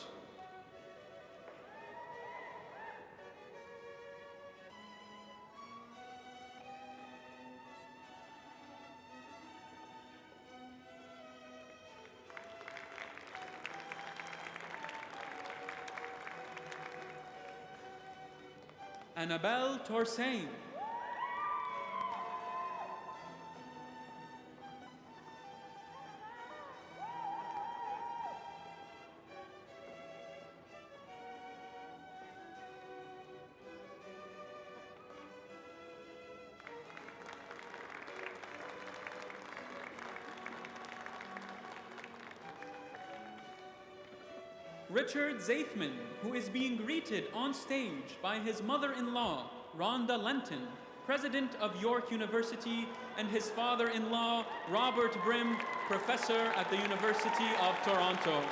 Annabelle Torsain. Richard Zaithman, who is being greeted on stage by his mother-in-law, Rhonda Lenton, President of York University, and his father-in-law, Robert Brim, Professor at the University of Toronto.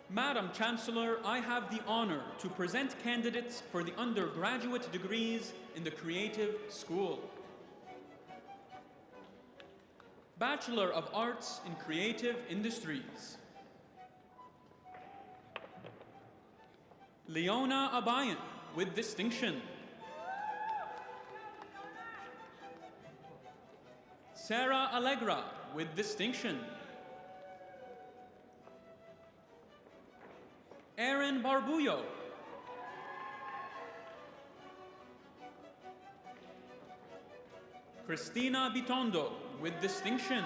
Madam Chancellor, I have the honor to present candidates for the undergraduate degrees in the Creative School. Bachelor of Arts in Creative Industries. Leona Abayan, with distinction. Sarah Allegra, with distinction. Aaron Barbuyo. Christina Bitondo, with distinction.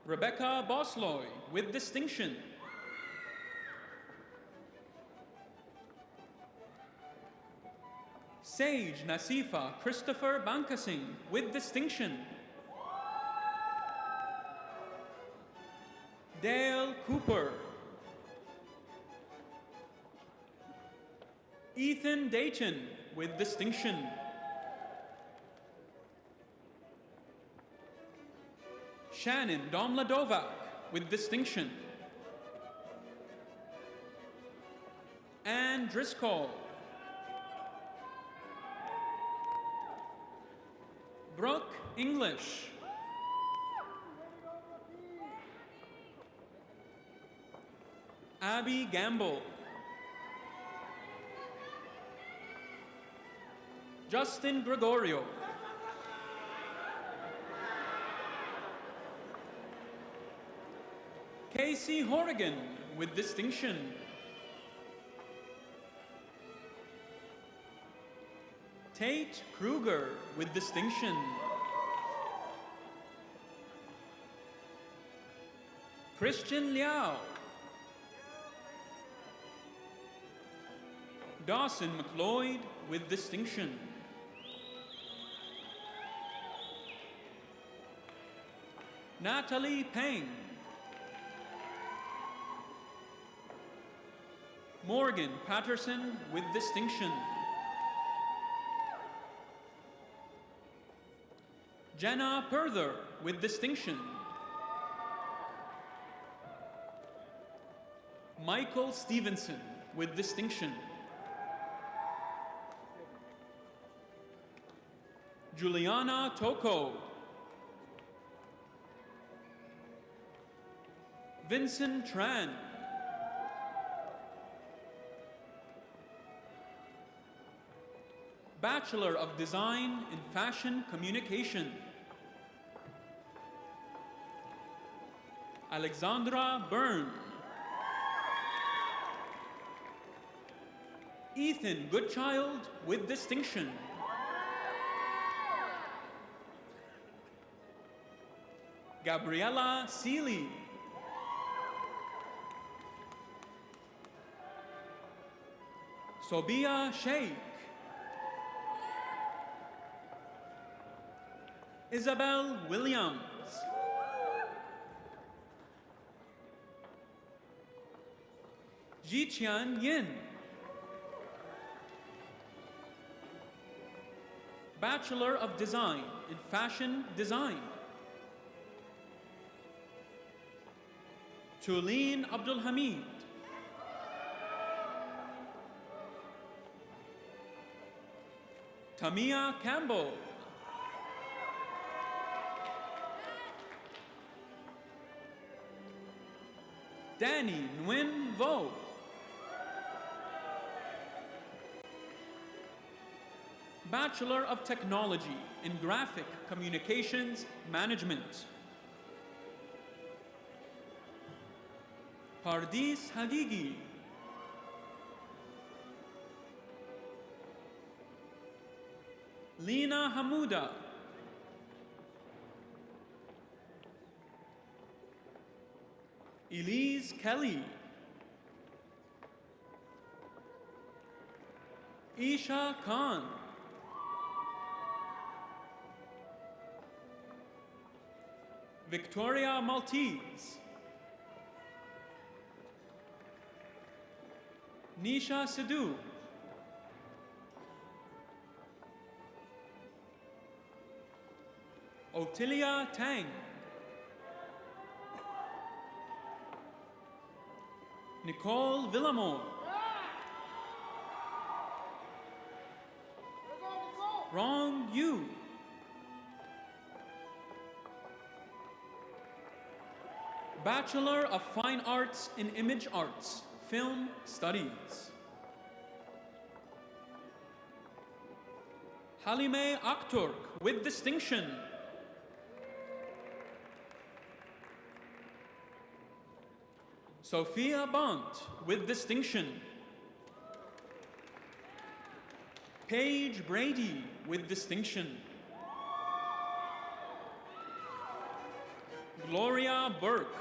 Rebecca Bosloy, with distinction. Sage Nasifa Christopher Bankasing, with distinction. Dale Cooper. Ethan Dayton, with distinction. Shannon Domladovac, with distinction. Anne Driscoll. Brooke English. Abby Gamble. Justin Gregorio. Casey Horrigan, with distinction. Tate Kruger, with distinction. Christian Liao. Dawson McLeod, with distinction. Natalie Peng. Morgan Patterson, with distinction. Jenna Perther, with distinction. Michael Stevenson, with distinction. Juliana Toko. Vincent Tran. Bachelor of Design in Fashion Communication. Alexandra Byrne. Ethan Goodchild, with distinction. Gabriella Seeley. Sobia Sheikh. Isabel Williams. Jiqian Yin. Bachelor of Design in Fashion Design. Tulin Abdul Hamid, Tamia Campbell, Danny Nguyen Vo, Bachelor of Technology in Graphic Communications Management, Pardis Hagigi, Lina Hamuda, Elise Kelly, Isha Khan, Victoria Maltese, Nisha Sidhu, Otilia Tang, Nicole Villamore, Rong Yu, Bachelor of Fine Arts in Image Arts, Film Studies, Halime Akturk with distinction, Sophia Bont with distinction, Paige Brady with distinction, Gloria Burke,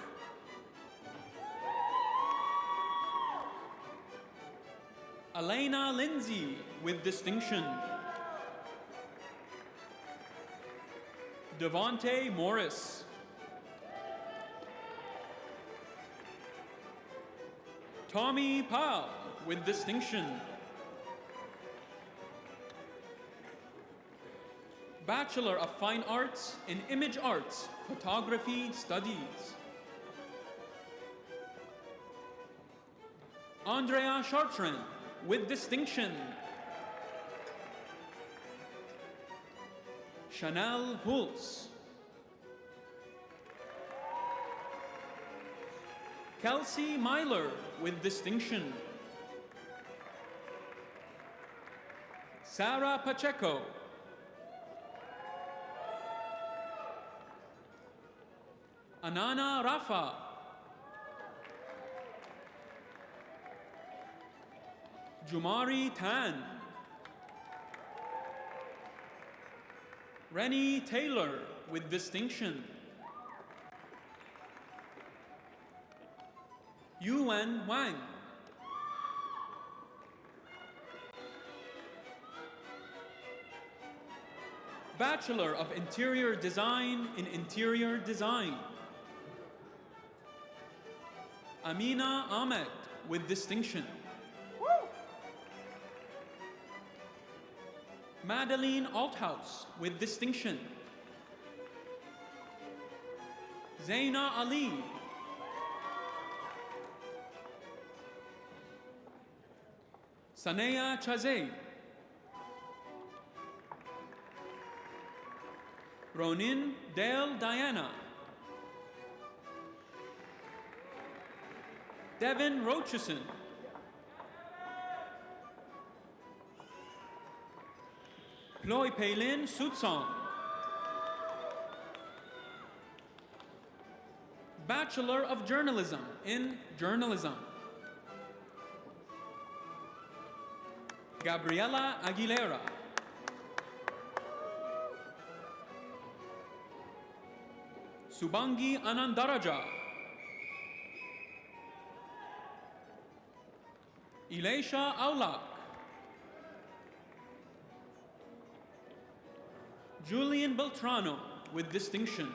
Elena Lindsay with distinction, Devontae Morris, Tommy Powell with distinction, Bachelor of Fine Arts in Image Arts, Photography Studies, Andrea Chartrand with distinction, Chanel Hulse, Kelsey Myler with distinction, Sarah Pacheco, Anana Rafa, Jumari Tan, Rennie Taylor with distinction, Yuan Wang, Bachelor of Interior Design in Interior Design, Amina Ahmed with distinction, Madeline Althouse with distinction, Zaina Ali, Sanaya Chazay, Ronin Dale Diana, Devin Rocheson, Ploy Paylin Sutsong, Bachelor of Journalism in Journalism, Gabriela Aguilera, Subangi Anandaraja, Elisha Aulak, Julian Beltrano with distinction,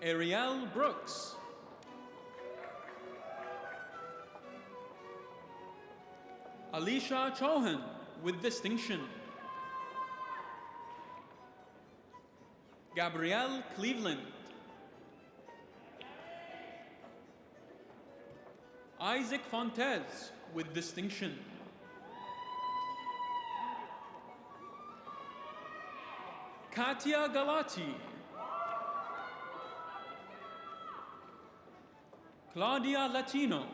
Ariel Brooks, Alicia Chauhan with distinction, Gabrielle Cleveland, Isaac Fontes, with distinction. Katia Galati. Claudia Latino.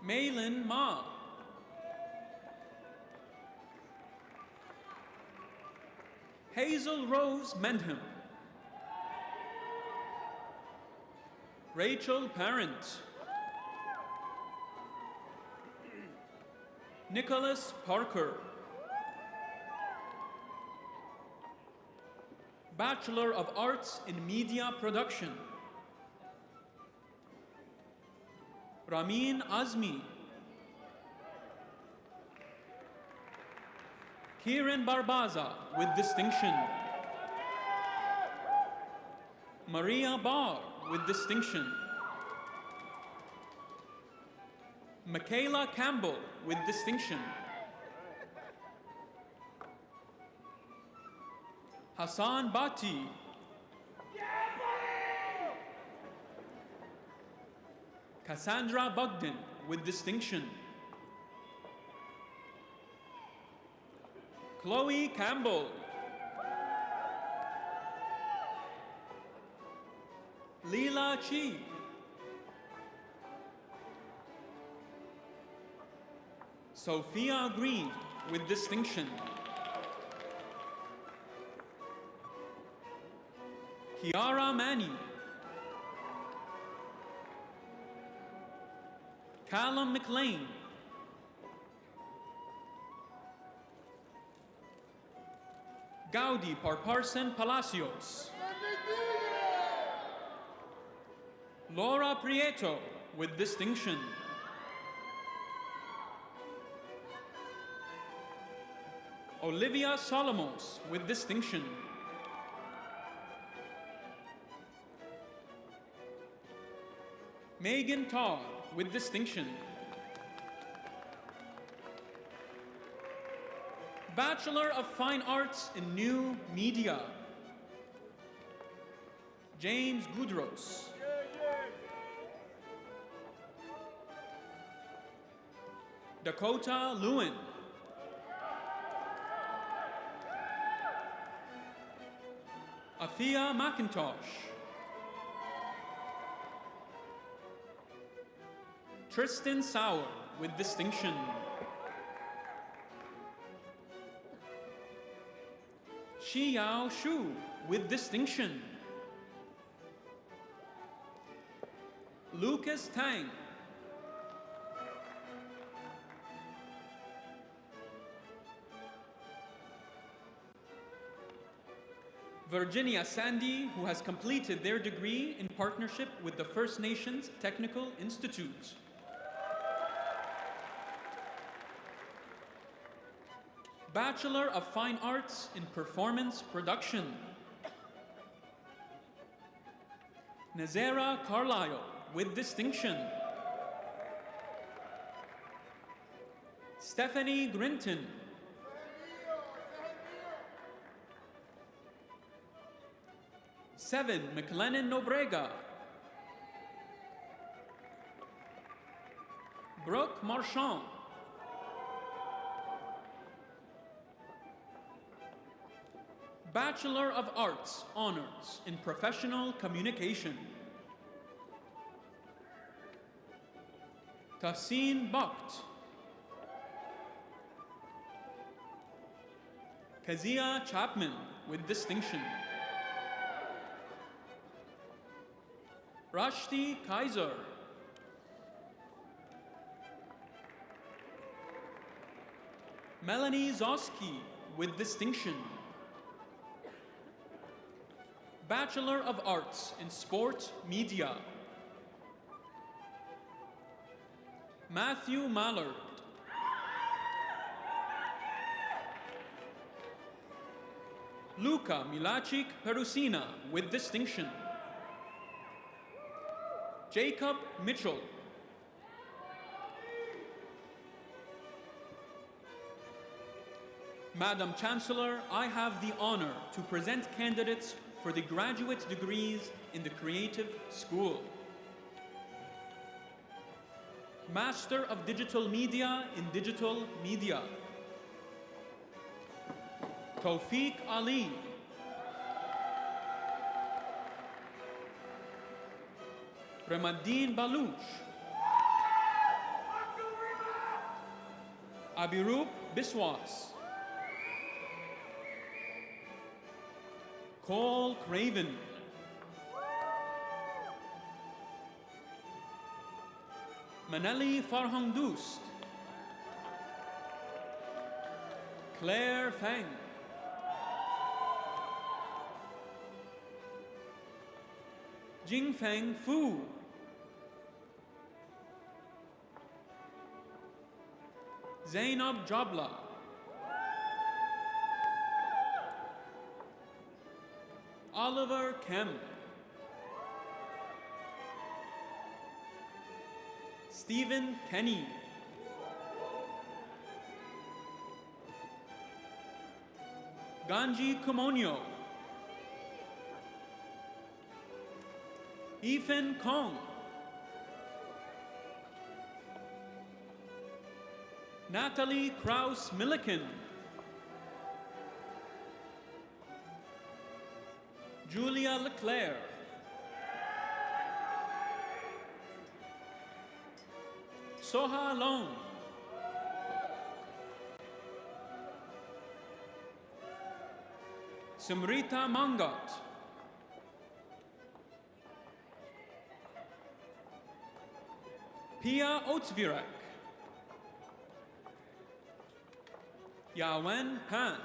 Maylin Ma. Hazel Rose Mendham. Rachel Parent. Nicholas Parker. Bachelor of Arts in Media Production. Ramin Azmi. Kiran Barbaza, with distinction. Maria Barr, with distinction. Michaela Campbell, with distinction. Hassan Bati. Cassandra Bugden, with distinction. Chloe Campbell. Leela Chi. Sophia Green, with distinction. Kiara Manny. Callum McLean. Gaudi Parparsan Palacios. Laura Prieto, with distinction. Olivia Solomos, with distinction. Megan Todd, with distinction. Bachelor of Fine Arts in New Media. James Gudros. Dakota Lewin. Afia McIntosh. Tristan Sauer, with distinction. Xiao Shu, with distinction. Lucas Tang. Virginia Sandy, who has completed their degree in partnership with the First Nations Technical Institute. Bachelor of Fine Arts in Performance Production. Nazera Carlisle, with distinction. Stephanie Grinton. Seven McLennan Nobrega. Brooke Marchand. Bachelor of Arts Honors in Professional Communication. Tahsin Bakht. Kazia Chapman, with distinction. Rashti Kaiser. Melanie Zoski, with distinction. Bachelor of Arts in Sport Media. Matthew Mallard. Luca Milacic Perusina, with distinction. Jacob Mitchell. Madam Chancellor, I have the honor to present candidates for the graduate degrees in the Creative School. Master of Digital Media in Digital Media. Tawfiq Ali. Ramaddin Baluch. Abirup Biswas. Cole Craven. Manali Farhangdoost. Claire Fang. Jingfeng Fu. Zainab Jabla. Oliver Kemp. Stephen Kenny. Ganji Kumonyo. Ethan Kong. Natalie Kraus-Milliken. Julia Leclerc. Soha Long. Simrita Mangat. Pia Otsvirek. Yawen Pan.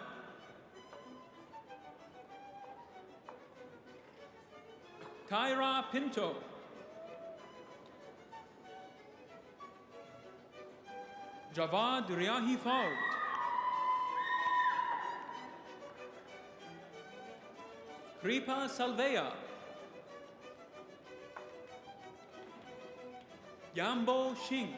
Tyra Pinto. Javad Riahi Fard. Kripa Salveya. Yambo Shing.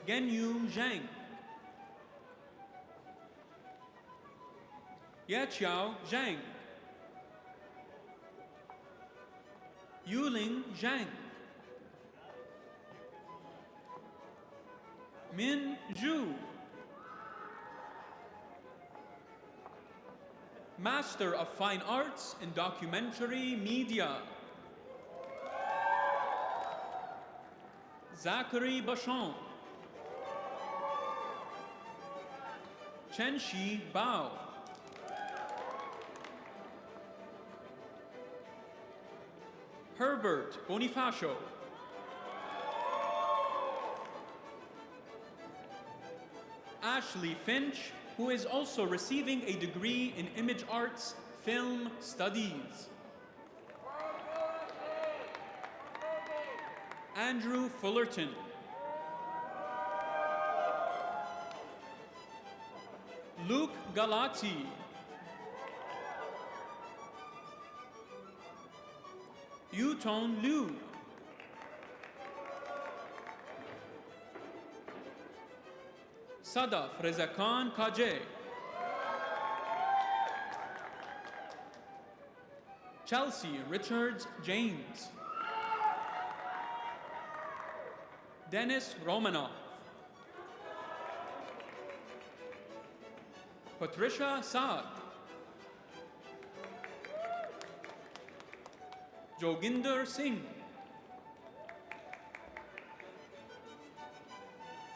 Genyu Zhang. Yeqiao Zhang. Yuling Zhang. Min Zhu. Master of Fine Arts in Documentary Media. Zachary Bachon. Chenshi Bao. Herbert Bonifacio. Ashley Finch, who is also receiving a degree in Image Arts Film Studies. Andrew Fullerton. Luke Galati. Yuton Liu. Sadaf Rezakan Kaje. Chelsea Richards James. Dennis Romanov. Patricia Saad. Joginder Singh.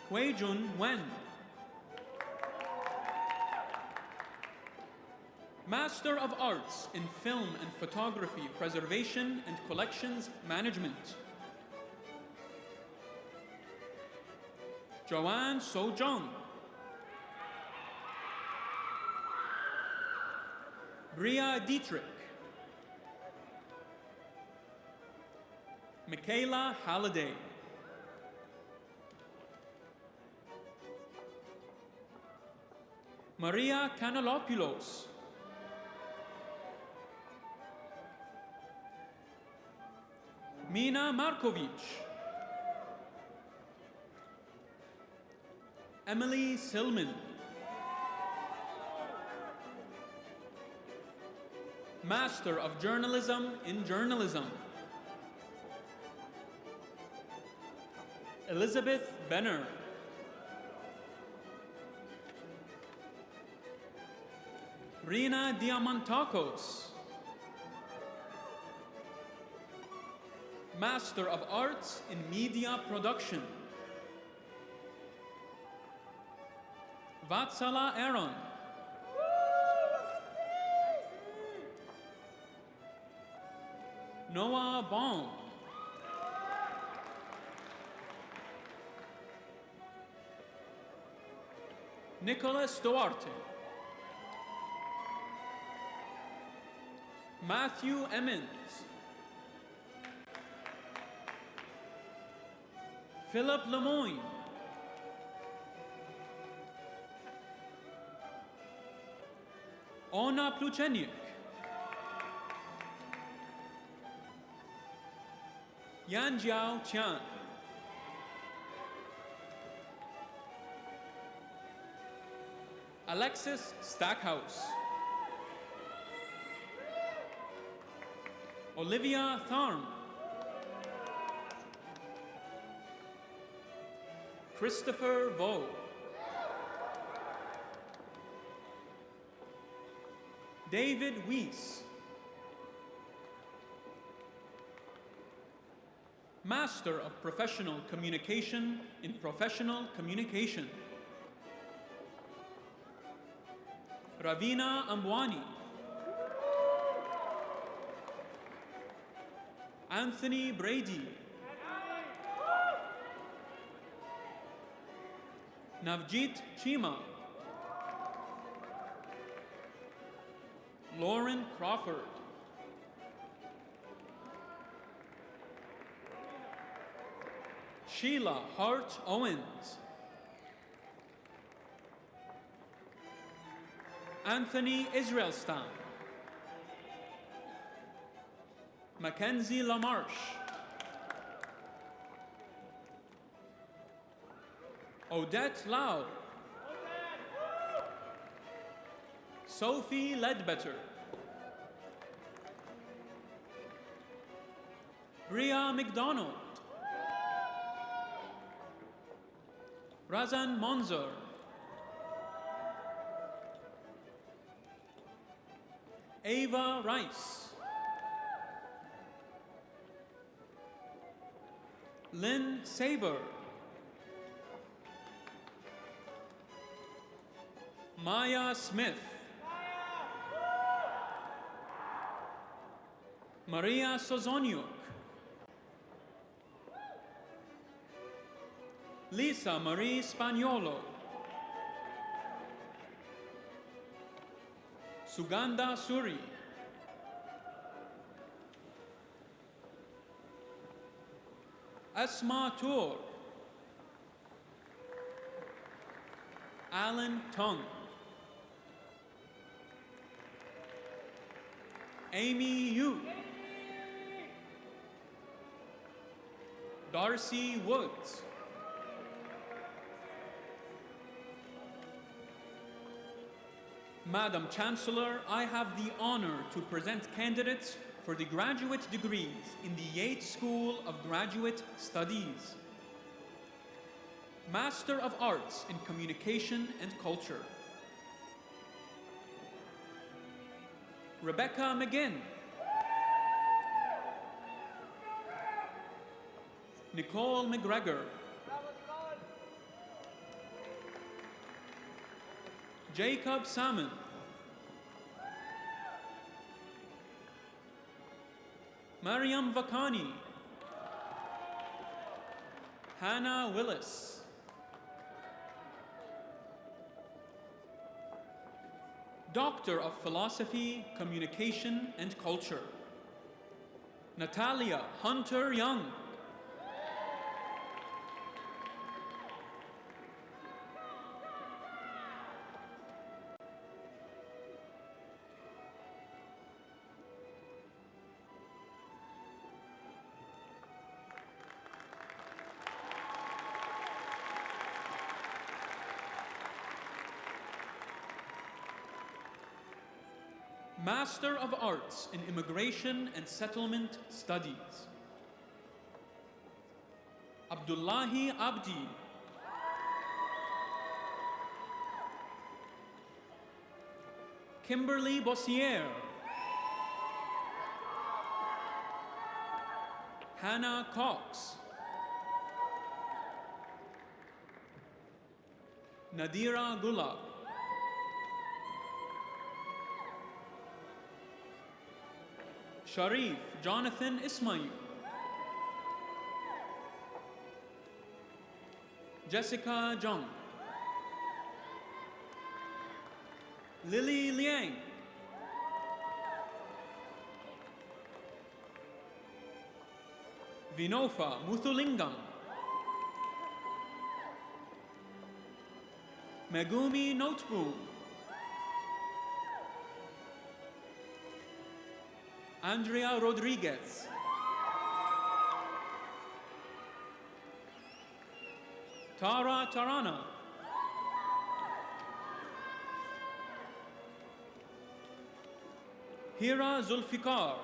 Huijun Wen. Master of Arts in Film and Photography Preservation and Collections Management. Joanne So-jung. Bria Dietrich. Michaela Halliday. Maria Kanalopoulos. Mina Markovic. Emily Silman. Master of Journalism in Journalism. Elizabeth Benner. Rina Diamantakos. Master of Arts in Media Production. Vatsala Aaron. Noah Baum. Nicholas Duarte. Matthew Emmons. Philip Lemoyne. Ona Pluchenik. Yanjiao Qian. Alexis Stackhouse. Olivia Tharm. Christopher Vo. David Weiss. Master of Professional Communication in Professional Communication. Ravina Ambwani. Anthony Brady. Navjeet Chima. Lauren Crawford. Sheila Hart Owens. Anthony Israelstam. Mackenzie Lamarche. Odette Lau. Sophie Ledbetter. Bria McDonald. Razan Monzer. Ava Rice. Lynn Saber. Maya Smith. Maria Sozoniuk. Lisa Marie Spagnolo. Suganda Suri. Asma Tour. Alan Tung. Amy Yu. Darcy Woods. Madam Chancellor, I have the honor to present candidates for the graduate degrees in the Yates School of Graduate Studies. Master of Arts in Communication and Culture. Rebecca McGinn. Nicole McGregor. Jacob Salmon. Mariam Vakani. Hannah Willis. Doctor of Philosophy, Communication and Culture. Natalia Hunter Young. Master of Arts in Immigration and Settlement Studies. Abdullahi Abdi. Kimberly Bossier. Hannah Cox. Nadira Gula. Sharif Jonathan Ismail. Jessica Jung. Lily Liang. Vinofa Muthulingam. Megumi Noteboom. Andrea Rodriguez. Tara Tarana. Hira Zulfikar.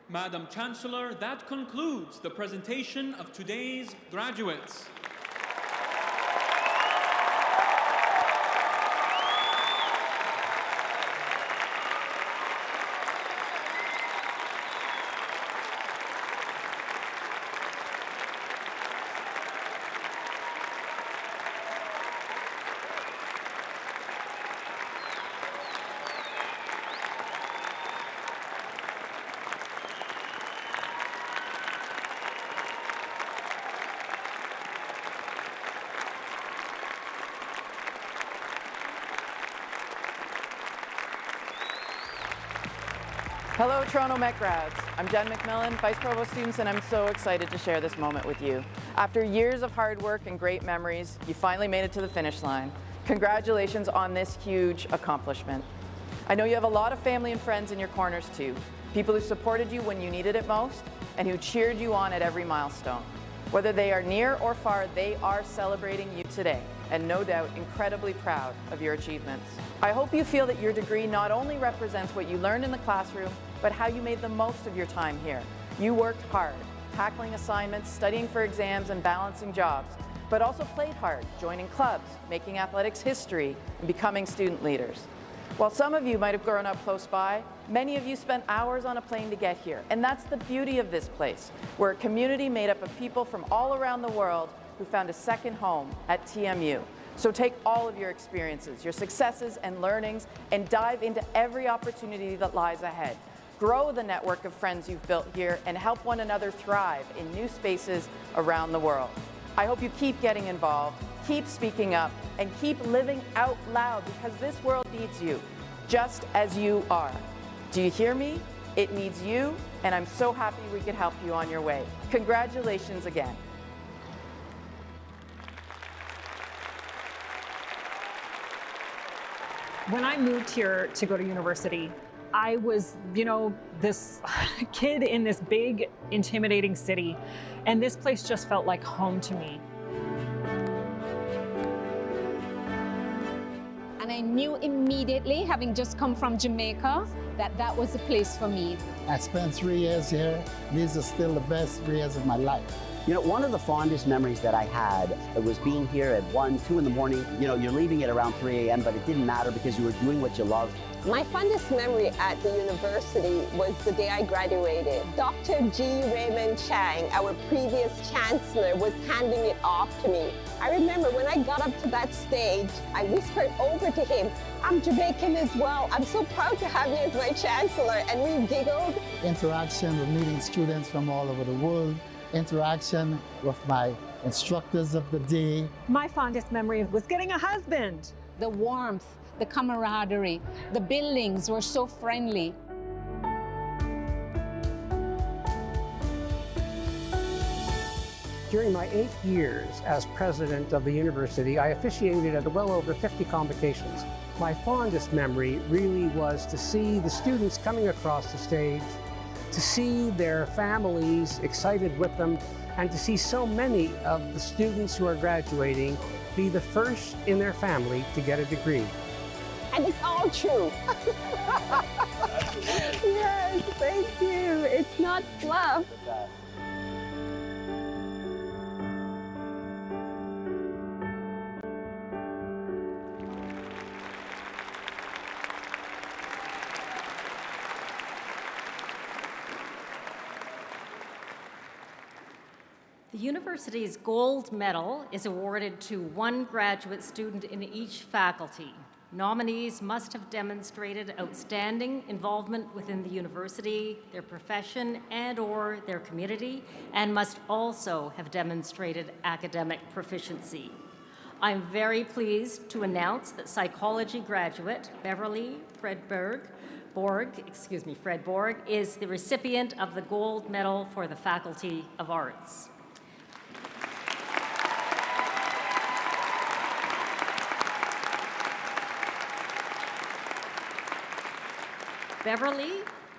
Madam Chancellor, that concludes the presentation of today's graduates. Hello, Toronto Met grads. I'm Jen McMillan, Vice Provost Students, and I'm so excited to share this moment with you. After years of hard work and great memories, you finally made it to the finish line. Congratulations on this huge accomplishment. I know you have a lot of family and friends in your corners too, people who supported you when you needed it most, and who cheered you on at every milestone. Whether they are near or far, they are celebrating you today, and no doubt incredibly proud of your achievements. I hope you feel that your degree not only represents what you learned in the classroom, but how you made the most of your time here. You worked hard, tackling assignments, studying for exams, and balancing jobs, but also played hard, joining clubs, making athletics history, and becoming student leaders. While some of you might have grown up close by, many of you spent hours on a plane to get here, and that's the beauty of this place. We're a community made up of people from all around the world who found a second home at TMU. So take all of your experiences, your successes and learnings, and dive into every opportunity that lies ahead. Grow the network of friends you've built here and help one another thrive in new spaces around the world. I hope you keep getting involved, keep speaking up, and keep living out loud because this world needs you, just as you are. Do you hear me? It needs you, and I'm so happy we could help you on your way. Congratulations again. When I moved here to go to university, I was, this kid in this big, intimidating city, and this place just felt like home to me. And I knew immediately, having just come from Jamaica, that that was the place for me. I spent 3 years here. These are still the best 3 years of my life. One of the fondest memories that I had was being here at 1, 2 in the morning. You're leaving at around 3 a.m., but it didn't matter because you were doing what you loved. My fondest memory at the university was the day I graduated. Dr. G. Raymond Chang, our previous chancellor, was handing it off to me. I remember when I got up to that stage, I whispered over to him, "I'm Jamaican as well. I'm so proud to have you as my chancellor." And we giggled. Interaction with meeting students from all over the world. Interaction with my instructors of the day. My fondest memory was getting a husband. The warmth, the camaraderie, the buildings were so friendly. During my 8 years as president of the university, I officiated at well over 50 convocations. My fondest memory really was to see the students coming across the stage, to see their families excited with them, and to see so many of the students who are graduating be the first in their family to get a degree. And it's all true. Yes, thank you. It's not fluff. The university's gold medal is awarded to one graduate student in each faculty. Nominees must have demonstrated outstanding involvement within the university, their profession, and/or their community, and must also have demonstrated academic proficiency. I'm very pleased to announce that psychology graduate Beverly Fred Borg is the recipient of the gold medal for the Faculty of Arts. Beverly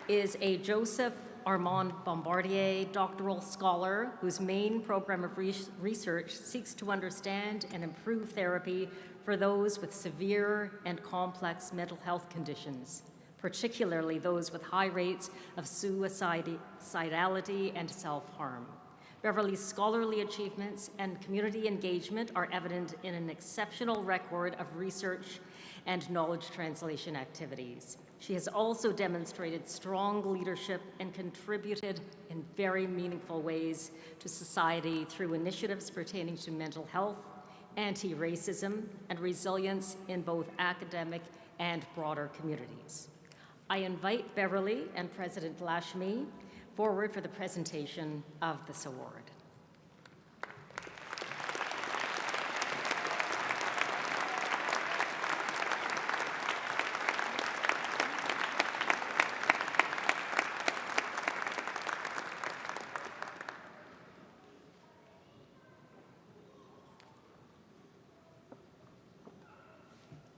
is a Joseph Armand Bombardier doctoral scholar whose main program of research seeks to understand and improve therapy for those with severe and complex mental health conditions, particularly those with high rates of suicidality and self-harm. Beverly's scholarly achievements and community engagement are evident in an exceptional record of research and knowledge translation activities. She has also demonstrated strong leadership and contributed in very meaningful ways to society through initiatives pertaining to mental health, anti-racism, and resilience in both academic and broader communities. I invite Beverly and President Lashmi forward for the presentation of this award.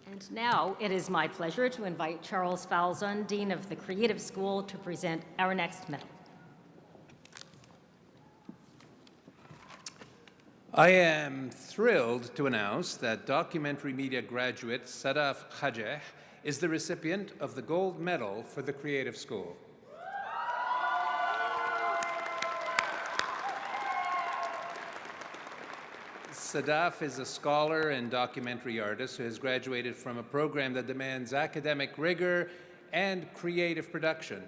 And now it is my pleasure to invite Charles Falzon, Dean of the Creative School, to present our next medal. I am thrilled to announce that documentary media graduate Sadaf Khajeh is the recipient of the gold medal for the Creative School. Sadaf is a scholar and documentary artist who has graduated from a program that demands academic rigor and creative production.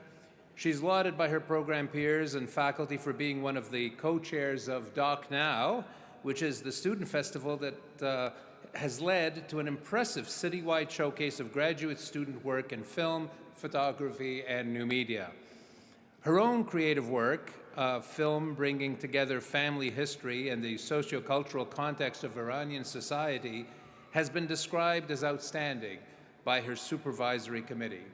She's lauded by her program peers and faculty for being one of the co-chairs of Doc Now, which is the student festival that has led to an impressive citywide showcase of graduate student work in film, photography, and new media. Her own creative work, film bringing together family history and the sociocultural context of Iranian society, has been described as outstanding by her supervisory committee.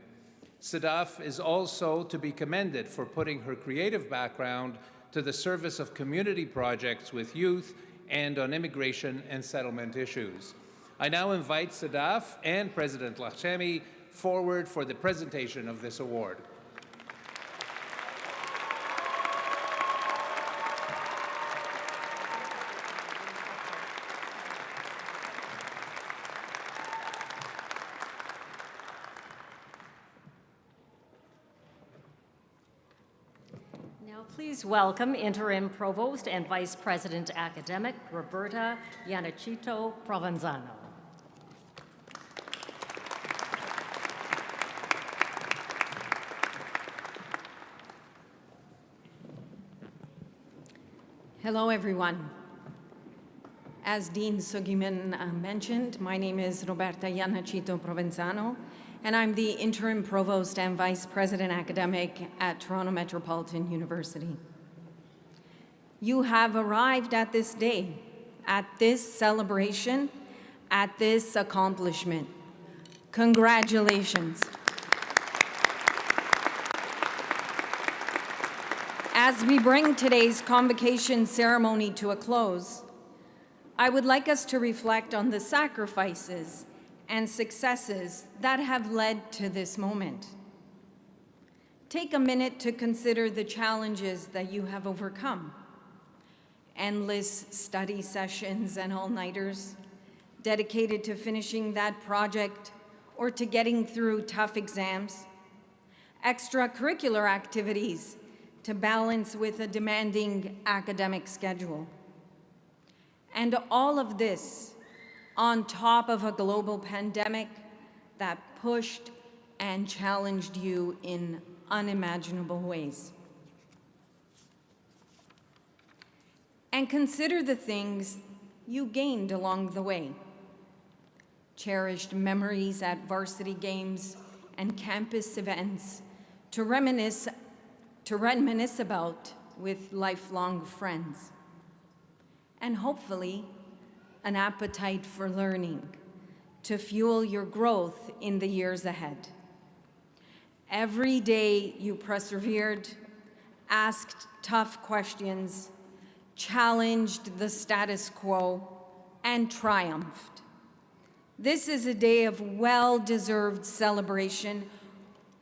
Sadaf is also to be commended for putting her creative background to the service of community projects with youth and on immigration and settlement issues. I now invite Sadaf and President Lashmi forward for the presentation of this award. Please welcome Interim Provost and Vice President Academic, Roberta Yanachito Provenzano. Hello, everyone. As Dean Sugiman mentioned, my name is Roberta Yanachito Provenzano, and I'm the Interim Provost and Vice President Academic at Toronto Metropolitan University. You have arrived at this day, at this celebration, at this accomplishment. Congratulations. As we bring today's convocation ceremony to a close, I would like us to reflect on the sacrifices and successes that have led to this moment. Take a minute to consider the challenges that you have overcome. Endless study sessions and all-nighters, dedicated to finishing that project or to getting through tough exams, extracurricular activities to balance with a demanding academic schedule. And all of this on top of a global pandemic that pushed and challenged you in unimaginable ways. And consider the things you gained along the way. Cherished memories at varsity games and campus events to reminisce about with lifelong friends. And hopefully, an appetite for learning to fuel your growth in the years ahead. Every day you persevered, asked tough questions, challenged the status quo, and triumphed. This is a day of well-deserved celebration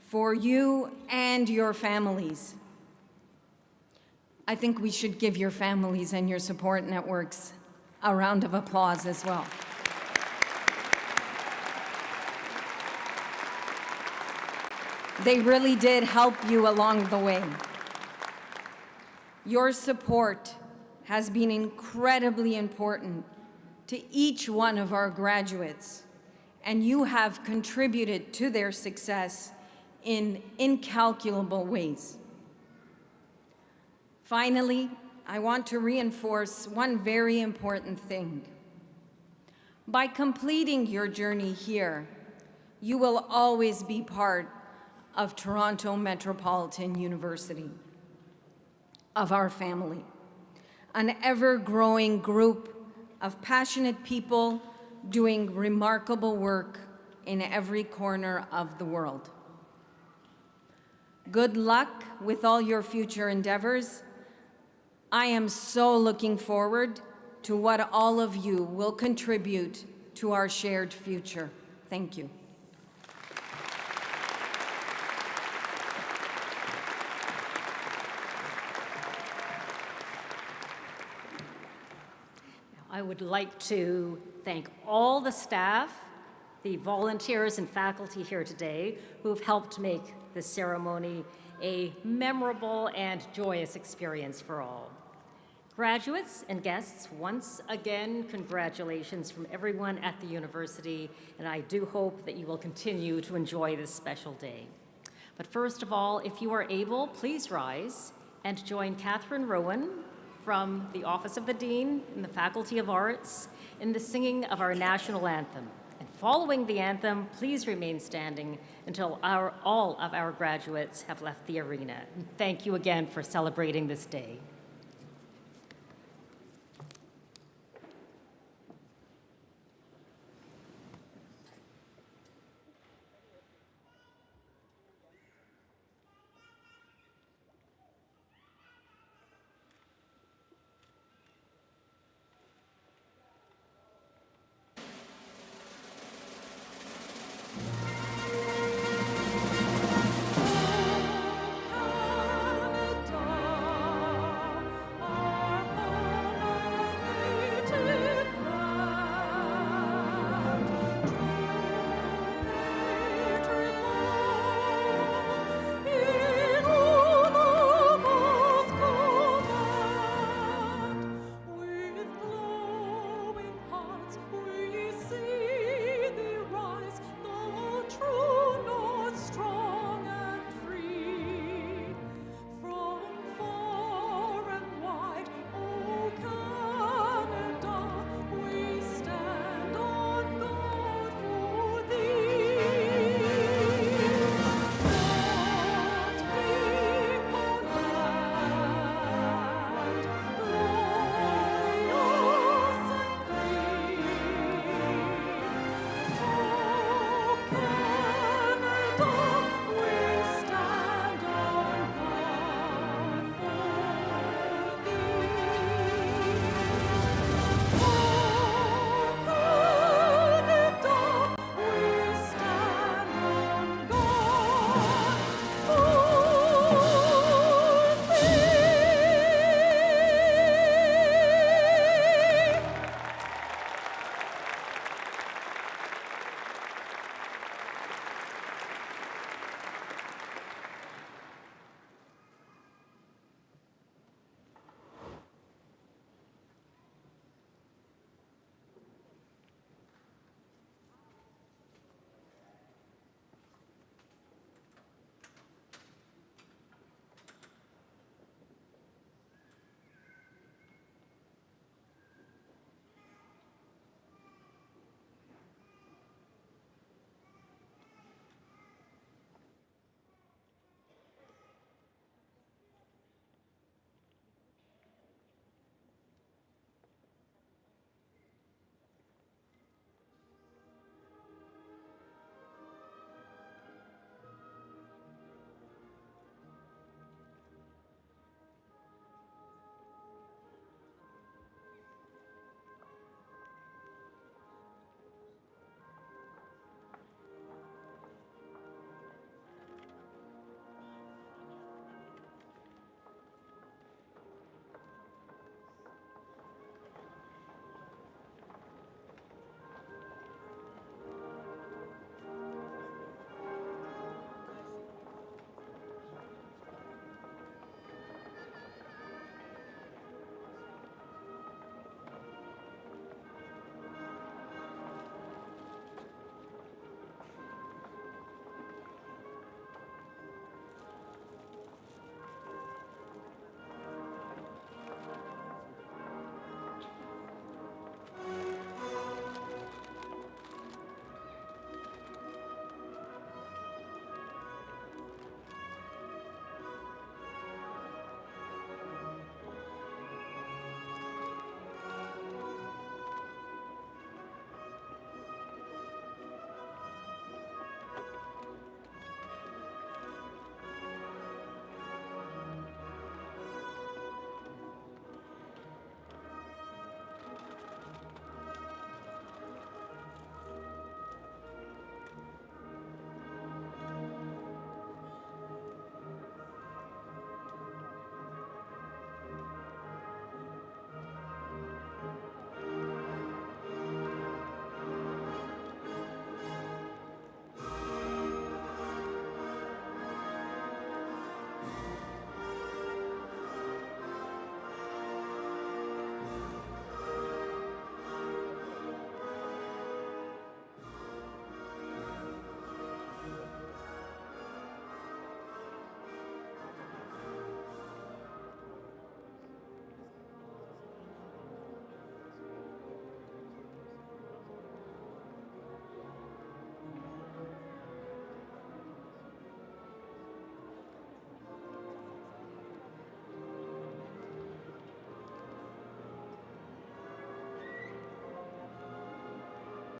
for you and your families. I think we should give your families and your support networks a round of applause as well. They really did help you along the way. Your support has been incredibly important to each one of our graduates, and you have contributed to their success in incalculable ways. Finally, I want to reinforce one very important thing. By completing your journey here, you will always be part of Toronto Metropolitan University, of our family, an ever-growing group of passionate people doing remarkable work in every corner of the world. Good luck with all your future endeavors. I am so looking forward to what all of you will contribute to our shared future. Thank you. I would like to thank all the staff, the volunteers and faculty here today who have helped make this ceremony a memorable and joyous experience for all. Graduates and guests, once again, congratulations from everyone at the university, and I do hope that you will continue to enjoy this special day. But first of all, if you are able, please rise and join Catherine Rowan from the Office of the Dean and the Faculty of Arts in the singing of our national anthem. And following the anthem, please remain standing until all of our graduates have left the arena. And thank you again for celebrating this day.